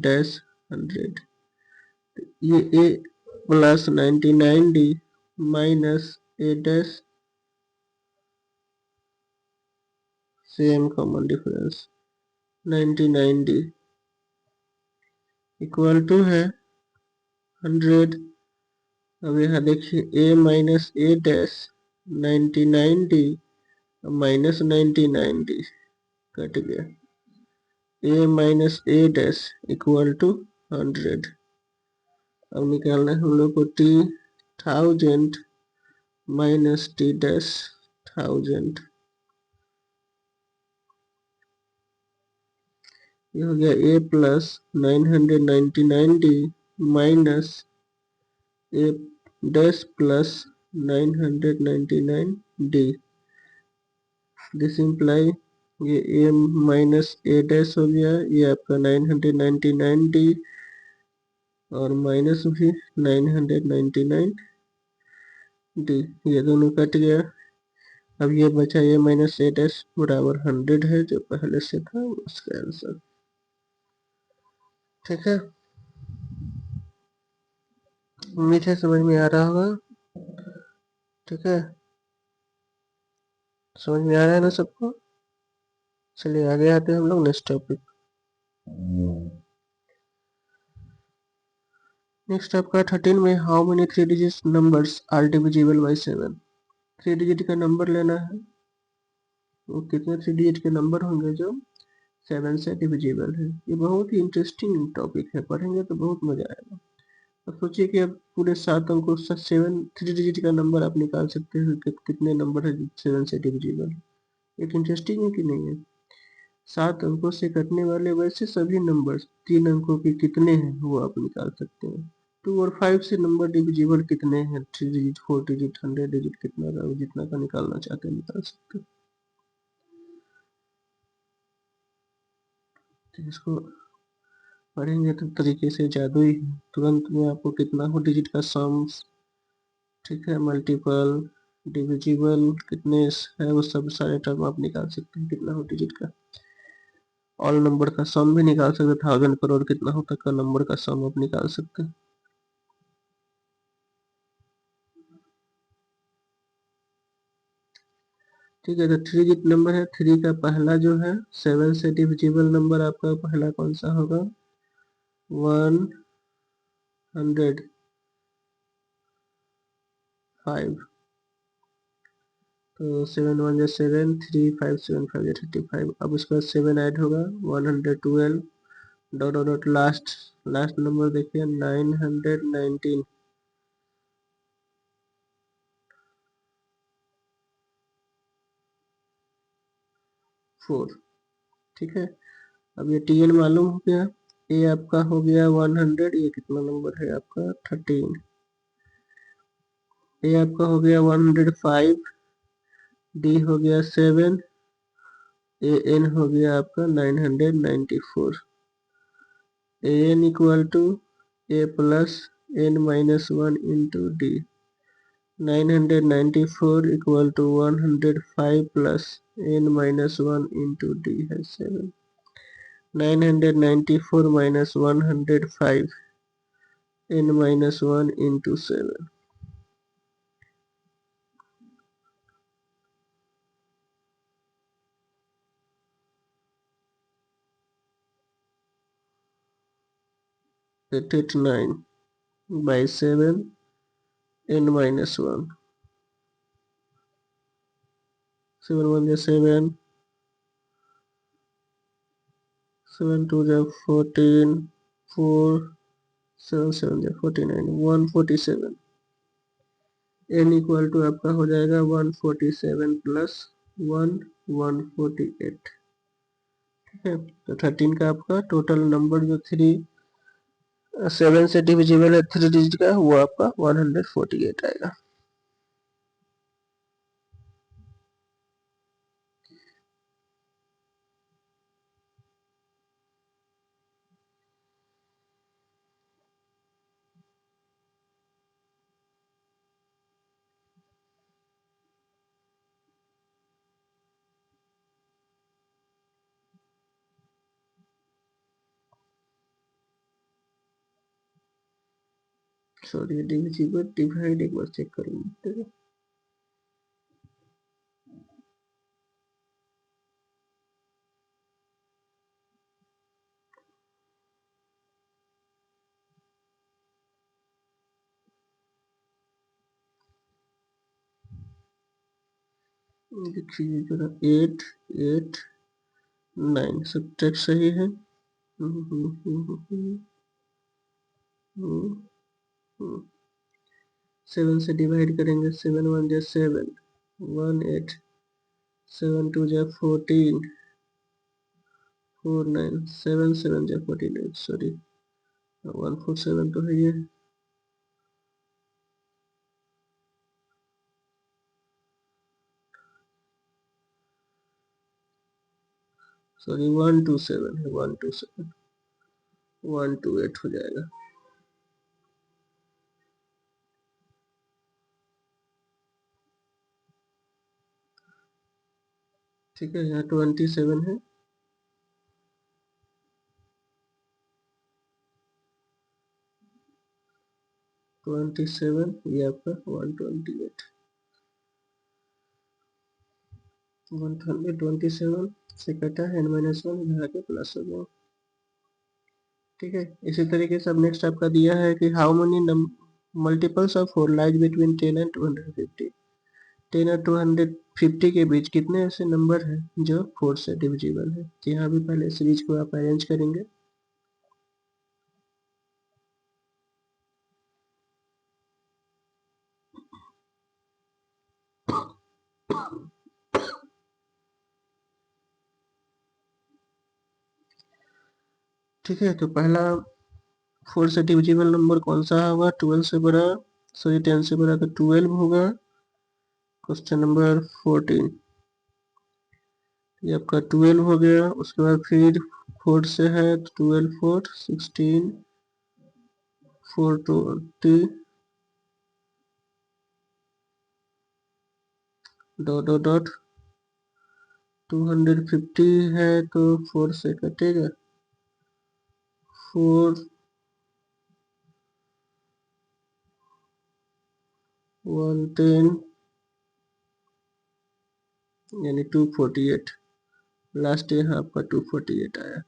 डैश 100, ये A plus 99 D minus A dash same common difference 99 D equal to है 100। अब यहाँ देखिए a minus A dash 99 D minus 99 D cut गया, a minus A dash equal to 100। अब निकालना है हम लोग को t 1000 माइनस t डैश 1000, ये हो गया a plus 999 D minus a dash plus 999 D. This imply ये a माइनस ए डैश हो गया, ये आपका 999 डी और माइनस भी 999 डी, ये दोनों कट गया। अब ये बचा ये माइनस ए डैश बराबर 100 है जो पहले से था उसका आंसर। ठीक है, उम्मीद है समझ में आ रहा होगा। ठीक है, समझ में आ रहा है ना सबको। चलिए आगे आते हैं हम लोग नेक्स्ट टॉपिक। नेक्स्ट आपका 13 में how many 3 digit numbers are divisible by 7। 3 digit का नंबर लेना है, वो कितने 3 डिजिट के नंबर होंगे जो 7 से डिविजिबल है। ये बहुत ही इंटरेस्टिंग टॉपिक है, पढ़ेंगे तो बहुत मजा आएगा। अब सोचिए कि अब पूरे 7 अंकों से 3 डिजिट का नंबर आप निकाल सकते हैं कि कितने नंबर है 7 से डिविजिबल। एक इंटरेस्टिंग है कि नहीं है। 7 अंकों से कटने वाले वैसे सभी नंबर 3 अंकों के कितने हैं वो आप निकाल सकते हैं। 2 और 5 से नंबर डिविजिबल कितने हैं, 3 डिजिट 4 डिजिट 100 डिजिट कितना का, जितना का निकालना चाहते हैं निकाल सकते हैं। तो इसको पढ़ेंगे तो तरीके से जादू ही है, तुरंत में आपको कितना हो डिजिट का सम्स, ठीक है, मल्टीपल डिविजिबल कितने है वो सब सारे टर्म आप निकाल सकते हैं। कितना हो डिजिट का ऑल नंबर का सम भी निकाल सकते हैं, 1000 करोड़ कितना हो तक का नंबर का सम आप निकाल सकते हैं। ठीक है, तो 3 डिजिट नंबर है, 3 का पहला जो है 7 से डिविजिबल नंबर आपका पहला कौन सा होगा, 105। तो 7 1 जा 7, 3 5 7 5 जा 35। अब उसके बाद 7 ऐड होगा 112 dot dot dot last number देखिए 919 4। ठीक है, अब ये टी एन मालूम हो गया। ये आपका हो गया 100, ये कितना नंबर है आपका 13। ये आपका हो गया 105, डी हो गया 7, ए एन हो गया आपका 994। A N equal to A plus N minus 1 into D. 994 equal to 105 plus N minus 1 into D है 7। 994 minus 105 n minus 1 into 7। 889 by 7 n minus 1। 7 1 is 7, 7 2 is 14, 4 7 7 is 49, 147। n equal to आपका हो जाएगा 147 plus 1 148। ठीक है, तो 13 का आपका total number जो 7 से डिविजिबल है 3 डिजिट का, वो आपका 148 आएगा। सॉरी, डिविजिबल डिवाइड एक बार चेक करूंगा। देखिए जरा 8 8 9 सब टेक सही है। 7 से डिवाइड करेंगे 7 1 जा 7, 1 8, 7 2 जा 14, 4 9, 7 7 जा 49, सॉरी 147 तो है ये। सॉरी 127 है, 127 128 हो जाएगा। ठीक है, यहाँ 27 है, 27 ये आपका 128, 127 से कटा है -1 इधर आके प्लस हो गया। ठीक है, इसी तरीके से अब नेक्स्ट आपका दिया है कि how many multiples of 4 lies between 10 and 250। 10 और 250 के बीच कितने ऐसे नंबर हैं जो 4 से डिविजिबल है। तो यहाँ भी पहले सीरीज को आप अरेंज करेंगे। ठीक है, तो पहला 4 से डिविजिबल नंबर कौन सा होगा, 12 से बड़ा, सॉरी 10 से बड़ा तो 12 होगा। क्वेश्चन नंबर 14 ये आपका 12 हो गया। उसके बाद फिर 4 से है तो 12 4 16 4 20 डॉट डॉट डॉट 250 है तो 4 से कटेगा 4 110 यानी 248। लास्ट यहाँ आपका 248 आया।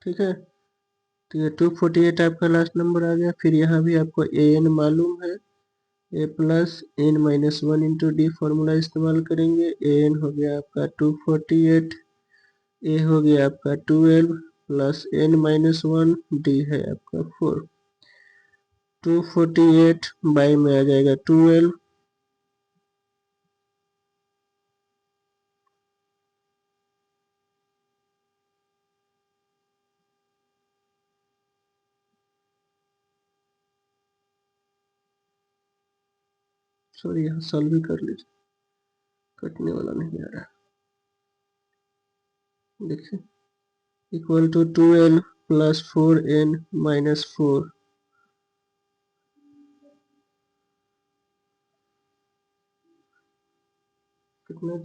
ठीक है, तो ये 248 आपका लास्ट नंबर आ गया। फिर यहाँ भी आपको ए एन मालूम है A plus N minus one into D formula इस्तेमाल करेंगे। एन हो गया आपका 248, ए हो गया आपका 12 plus N minus one, d है आपका 4। 248 बाई में आ जाएगा 12, सॉरी यहाँ सॉल्व भी कर लीजिए, कटने वाला नहीं आ रहा। देखिए equal to 12 plus 4n minus 4, कितना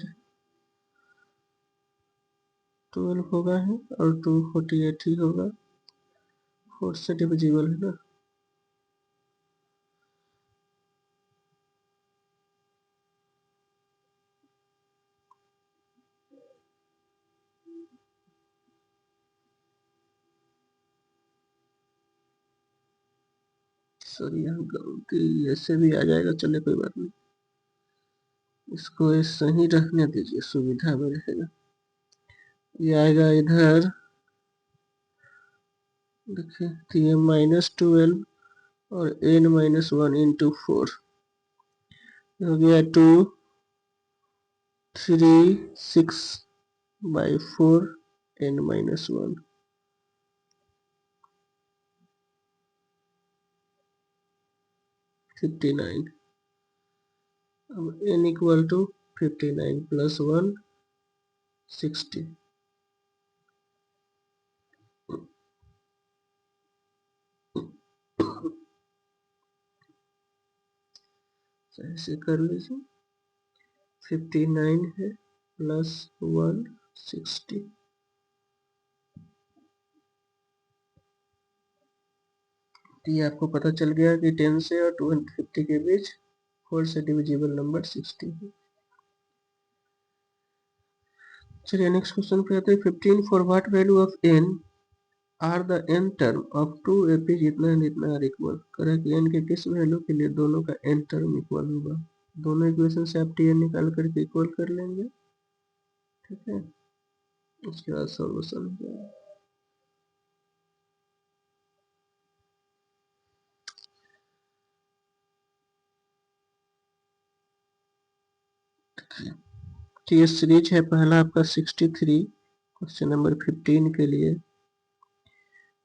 12 होगा है और 248 ही होगा, 4 से डिविजिबल है ना। सॉरी यहाँ गलती, ऐसे भी आ जाएगा, चले कोई बात नहीं, इसको ऐसे ही रखने दीजिए, सुविधा में रहेगा। ये आएगा इधर, देखिए तो ये -12 और n माइनस वन इंटू 4 हो गया 2 3 6 बाई 4 n माइनस वन, 59। अब n इक्वल टू 59 प्लस 1 60। ऐसे कर लीजिए, 59 है प्लस 160। ये आपको पता चल गया कि 10 से और 250 के बीच 4 से डिविजिबल नंबर 60 है। चलिए नेक्स्ट क्वेश्चन पे आते हैं। 15 for what value of n are the n term of two AP जितना है जितना आर इक्वल, करें कि n के किस वैल्यू के लिए दोनों का n टर्म इक्वल होगा। दोनों इक्वेशन से आप tn निकाल करके इक्वल कर लेंगे, ठीक है, उसके बाद सॉल्यूशन हो जाएगा। तो ये सीरीज है, पहला आपका 63 क्वेश्चन नंबर 15 के लिए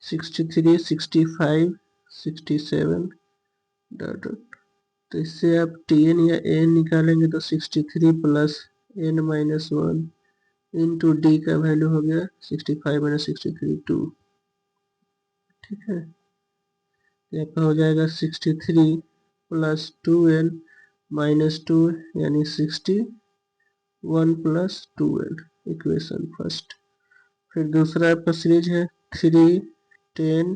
63 65 67 डॉट डॉट, तो इससे आप tn या an निकालेंगे तो 63 plus n minus one into D का वैल्यू हो गया 65 माइनस 63 2, ठीक है। यहाँ पर हो जाएगा 63 प्लस 2n माइनस 2 यानी 61 प्लस 2n, इक्वेशन फर्स्ट। फिर दूसरा आपका सीरीज है 3 10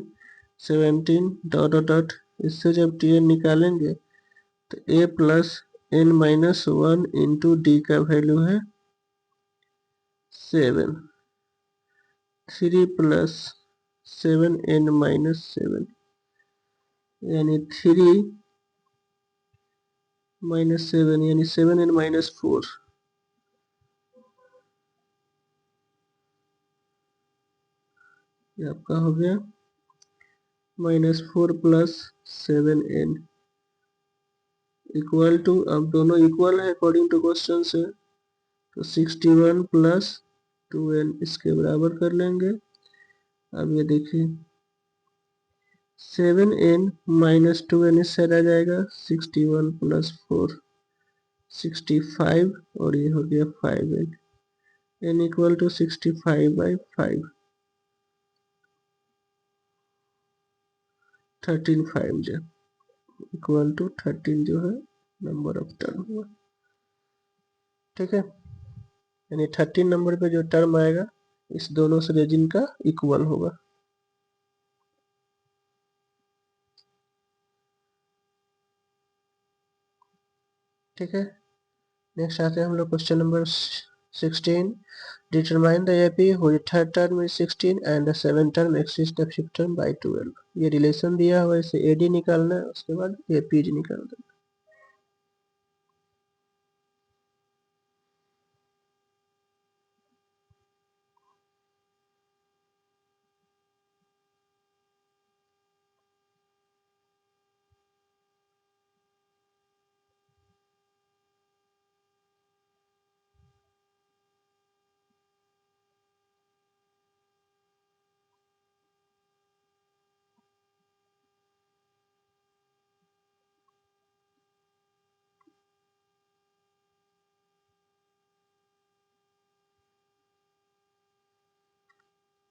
17 डॉट डॉट डॉट, इससे जब tn निकालेंगे तो a plus n minus one into D का वैल्यू है 7, 3 प्लस 7n माइनस 7 यानी 3 माइनस 7 यानी 7n माइनस 4, ये आपका हो गया -4 प्लस 7n इक्वल टू, अब दोनों इक्वल है अकॉर्डिंग टू क्वेश्चन से, तो 61 प्लस 2n इसके बराबर कर लेंगे। अब ये देखिए 7n माइनस 2n इससे आ जाएगा 61 प्लस 4 65 और ये हो गया 5n, n equal to 65 by 5, 13 5 जो इक्वल टू 13 जो है नंबर ऑफ टर्म हुआ, ठीक है, यानी 13 नंबर पे जो टर्म आएगा इस दोनों से रीजन का इक्वल होगा। ठीक है, नेक्स्ट आते हैं हम लोग question number 16। Determine the AP which third term is 16 and the seven term exist the fifth term by 12। ये रिलेशन दिया हुआ है, इसे एडी निकालना है, उसके बाद एपीज निकालना है।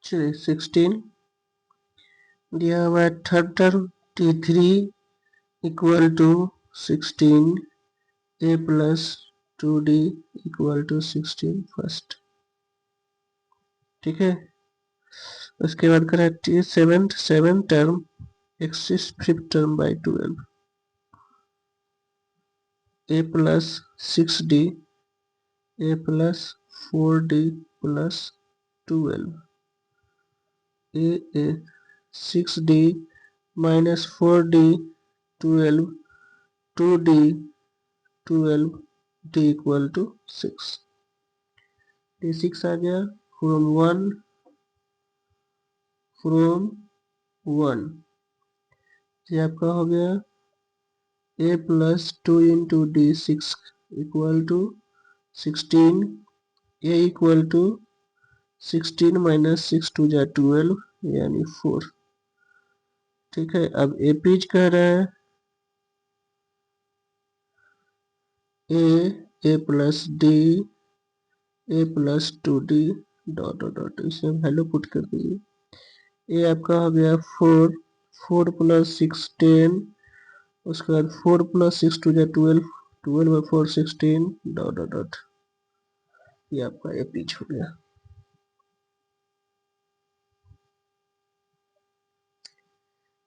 चलिए 16 दिया हुआ है। Third term T3 equal to 16 A plus 2D equal to 16 first. ठीक है, उसके बाद करें seven term exceeds fifth term by 12 A plus 6D A plus 4D plus 12 A 6D minus 4D 12 2D 12 D equal to 6। D6 आ गया from 1 ये आपका हो गया A plus 2 into D 6 equal to 16 A equal to 16 minus 6 to जा 12 यानी 4। ठीक है, अब ए पीज कह रहा है A plus D A plus 2D dot dot dot इसे वैल्यू पुट कर दीजिए। ए आपका हो गया 4 प्लस 6 10 उसके बाद 4 प्लस 6 टू जा 12 12 और 4 16 डॉट डॉट डॉट ये आपका ए पीच हो गया।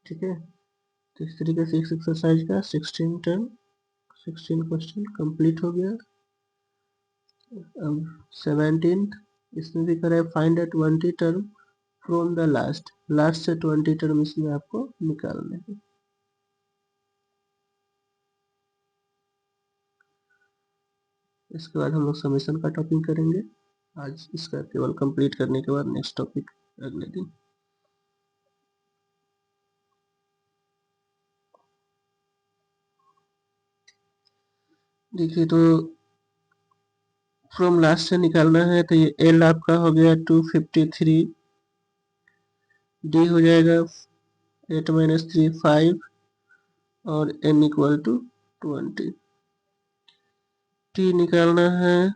ठीक है, तो इस तरीके से इस एक्सरसाइज का 16 क्वेश्चन कंप्लीट हो गया। अब 17 इसमें भी करें find 20 term from the last से 20 टर्म इसमें आपको निकालने हैं। इसके बाद हम लोग समेशन का टॉपिक करेंगे। आज इसका केवल कंप्लीट करने के बाद नेक्स्ट टॉपिक अगले दिन। देखिए, तो फ्रॉम लास्ट से निकालना है तो ये एल आपका हो गया 253 डी हो जाएगा 8 माइनस 3 5 और एन इक्वल टू 20। टी निकालना है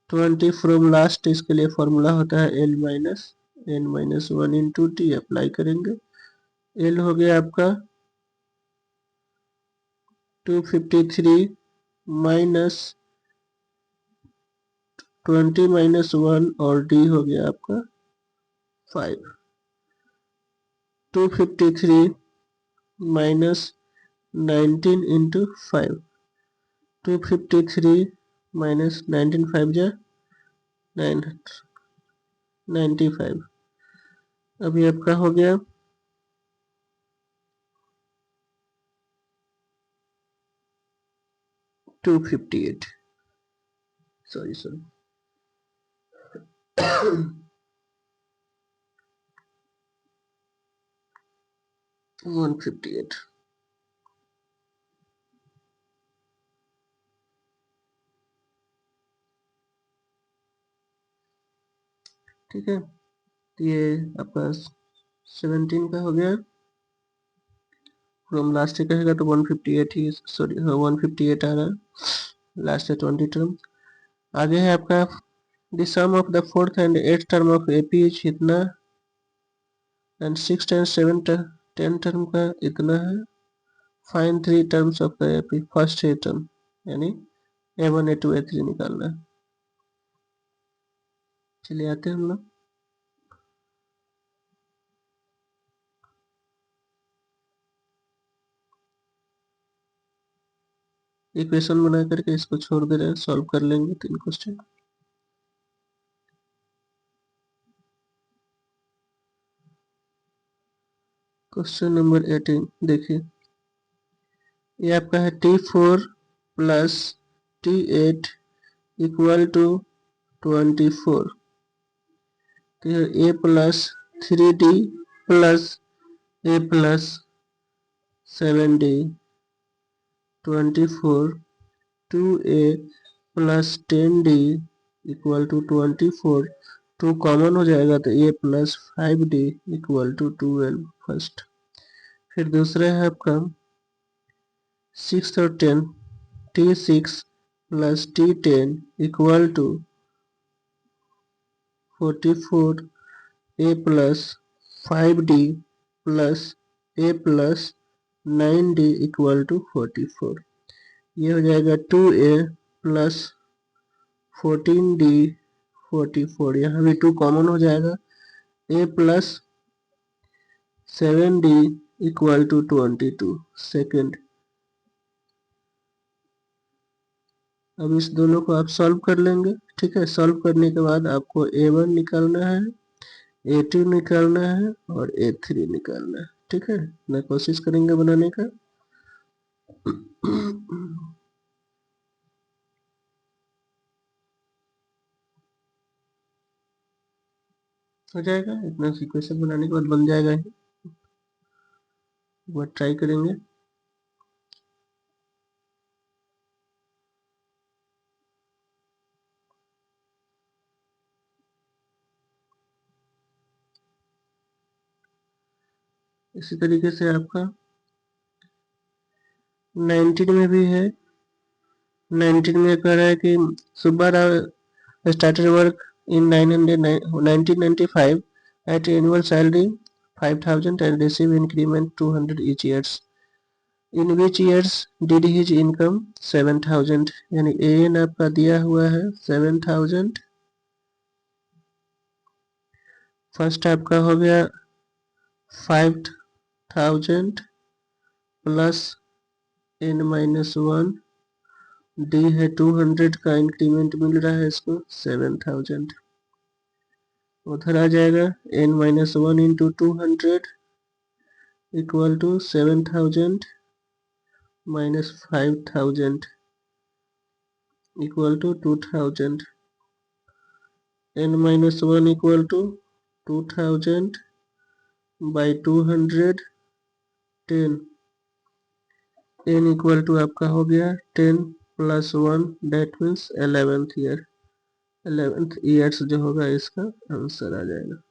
20 फ्रॉम लास्ट, इसके लिए फॉर्मूला होता है l minus N minus 1 into t. Apply करेंगे, एल हो गया आपका 253 माइनस 20 माइनस 1 और डी हो गया आपका 5। 253 माइनस 19 इंटू 5 253 माइनस 19 5 जा 95। अभी आपका हो गया 258 सॉरी 158। ठीक है, ये आपका 17 का हो गया। फ्रॉम लास्ट से कहेगा तो 158 ही सॉरी 158 आ रहा है लास्ट से 20 टर्म। आगे है आपका the sum of the fourth and eight term of AP is इतना एंड 6 एंड 7 10 टर्म का इतना है। Find 3 terms of the AP first 8 term यानी A1 A2 A3 निकालना है। चलिए आते हैं हम लोग। इक्वेशन बना करके इसको छोड़ दे रहे हैं, सॉल्व कर लेंगे 3 क्वेश्चन। क्वेश्चन नंबर 18 देखिए, ये आपका है T4 plus T8 equal to 24। तो A plus 3D plus A plus 7D 24 2A plus 10D equal to 24। 2 common हो जाएगा तो A plus 5D equal to 12 first. फिर दूसरा है आपका 6 और 10 T6 plus T10 equal to 44 A plus 5d plus A plus 9d equal to 44। ये हो जाएगा 2a प्लस 14d 44। यहाँ भी 2 कॉमन हो जाएगा। a plus 7d equal to 22 second. अब इस दोनों को आप सॉल्व कर लेंगे। ठीक है, सॉल्व करने के बाद आपको a1 निकालना है, a2 निकालना है और a3 निकालना है। ठीक है, मैं कोशिश करेंगे बनाने का। हो जाएगा, इतना इक्वेशन बनाने के बाद बन जाएगा ही। एक बार ट्राई करेंगे। इसी तरीके से आपका 19 में भी है। 19 में कह रहा है कि Subbarao started work in 1995 at annual salary 5,000 and receive increment 200 each years. In which years did his income 7,000? यानी AN आपका दिया हुआ है 7,000। फर्स्ट आपका हो गया 5,000 प्लस n-1, डी है 200 का इंक्रीमेंट मिल रहा है इसको 7,000। उधर आ जाएगा n-1 into 200 equal to 7,000 minus 5,000 equal to 2,000। n-1 equal to 2,000 by 200 10। n equal to आपका हो गया 10 plus 1 that means 11th year. 11th years जो होगा इसका आंसर आ जाएगा।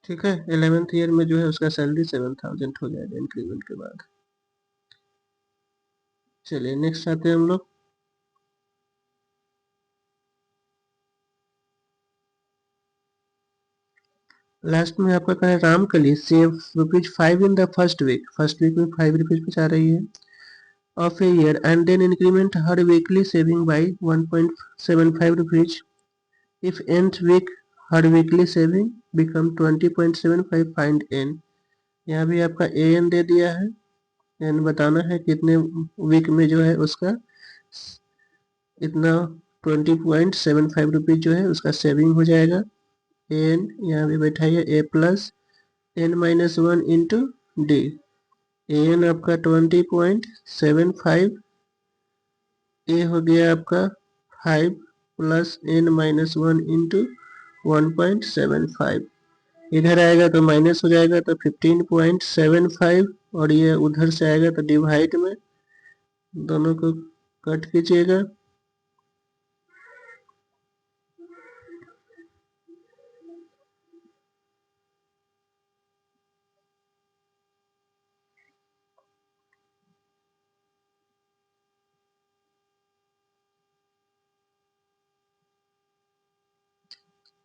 ठीक है, 11th ईयर में जो है उसका सैलरी 7,000 हो जाएगा इंक्रीमेंट के बाद। चलिए नेक्स्ट आते हैं हम लोग। लास्ट में आपका कहा है Ramkali save ₹5 in the first week. First week में 5 रुपीज बचा रही है of a year and then increment her weekly saving by 1.75 rupees. If nth week her weekly saving become 20.75 find n। यहाँ भी आपका an दे दिया है, n बताना है कितने वीक में जो है उसका इतना 20.75 रुपीज जो है उसका सेविंग हो जाएगा। an यहाँ भी बैठाइए a plus n-1 into D. an आपका 20.75, a हो गया आपका 5 प्लस n-1 इंटू 1.75। इधर आएगा तो माइनस हो जाएगा तो 15.75 और ये उधर से आएगा तो डिवाइड में दोनों को कट कीजिएगा।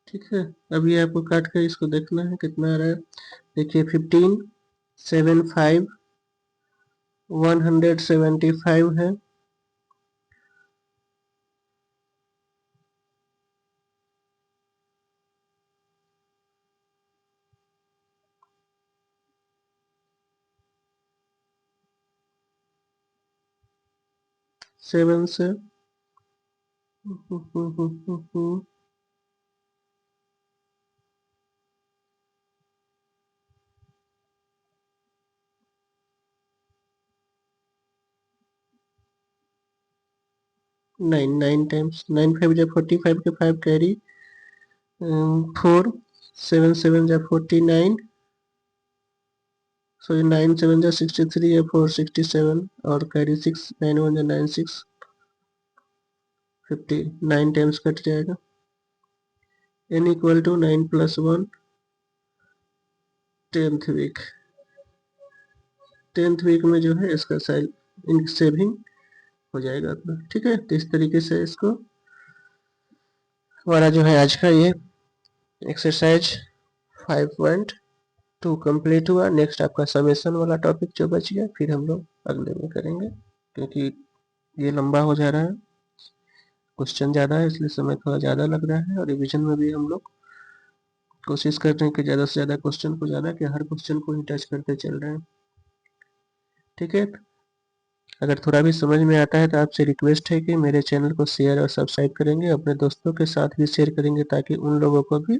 ठीक है, अभी आपको काट कर इसको देखना है कितना आ रहा है। देखिए 15 75 175 है। सेवन से 9 टाइम्स 9 5 जा 45 के 5 कैरी 4 7 7 जा 49 सो 9 7 जा 63 या 4 67 और कैरी 6 9 1 जा 9 6 50 9 टाइम्स कट जाएगा। n equal to 9 plus 1 10th week में जो है इसका सेविंग हो जाएगा अपना। ठीक है, तो इस तरीके से इसको हमारा जो है आज का ये एक्सरसाइज 5.2 कंप्लीट हुआ। नेक्स्ट आपका समेशन वाला टॉपिक जो बच गया फिर हम लोग अगले में करेंगे, क्योंकि ये लंबा हो जा रहा है, क्वेश्चन ज़्यादा है इसलिए समय थोड़ा ज़्यादा लग रहा है। और रिवीजन में भी हम लोग कोशिश कर रहे हैं कि ज़्यादा से ज़्यादा क्वेश्चन को ज़्यादा कि हर क्वेश्चन को ही टच करते चल रहे हैं। ठीक है, अगर थोड़ा भी समझ में आता है तो आपसे रिक्वेस्ट है कि मेरे चैनल को शेयर और सब्सक्राइब करेंगे, अपने दोस्तों के साथ भी शेयर करेंगे ताकि उन लोगों को भी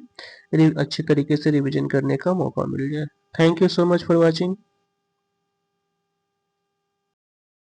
अच्छी तरीके से रिवीजन करने का मौका मिल जाए। Thank you so much for watching.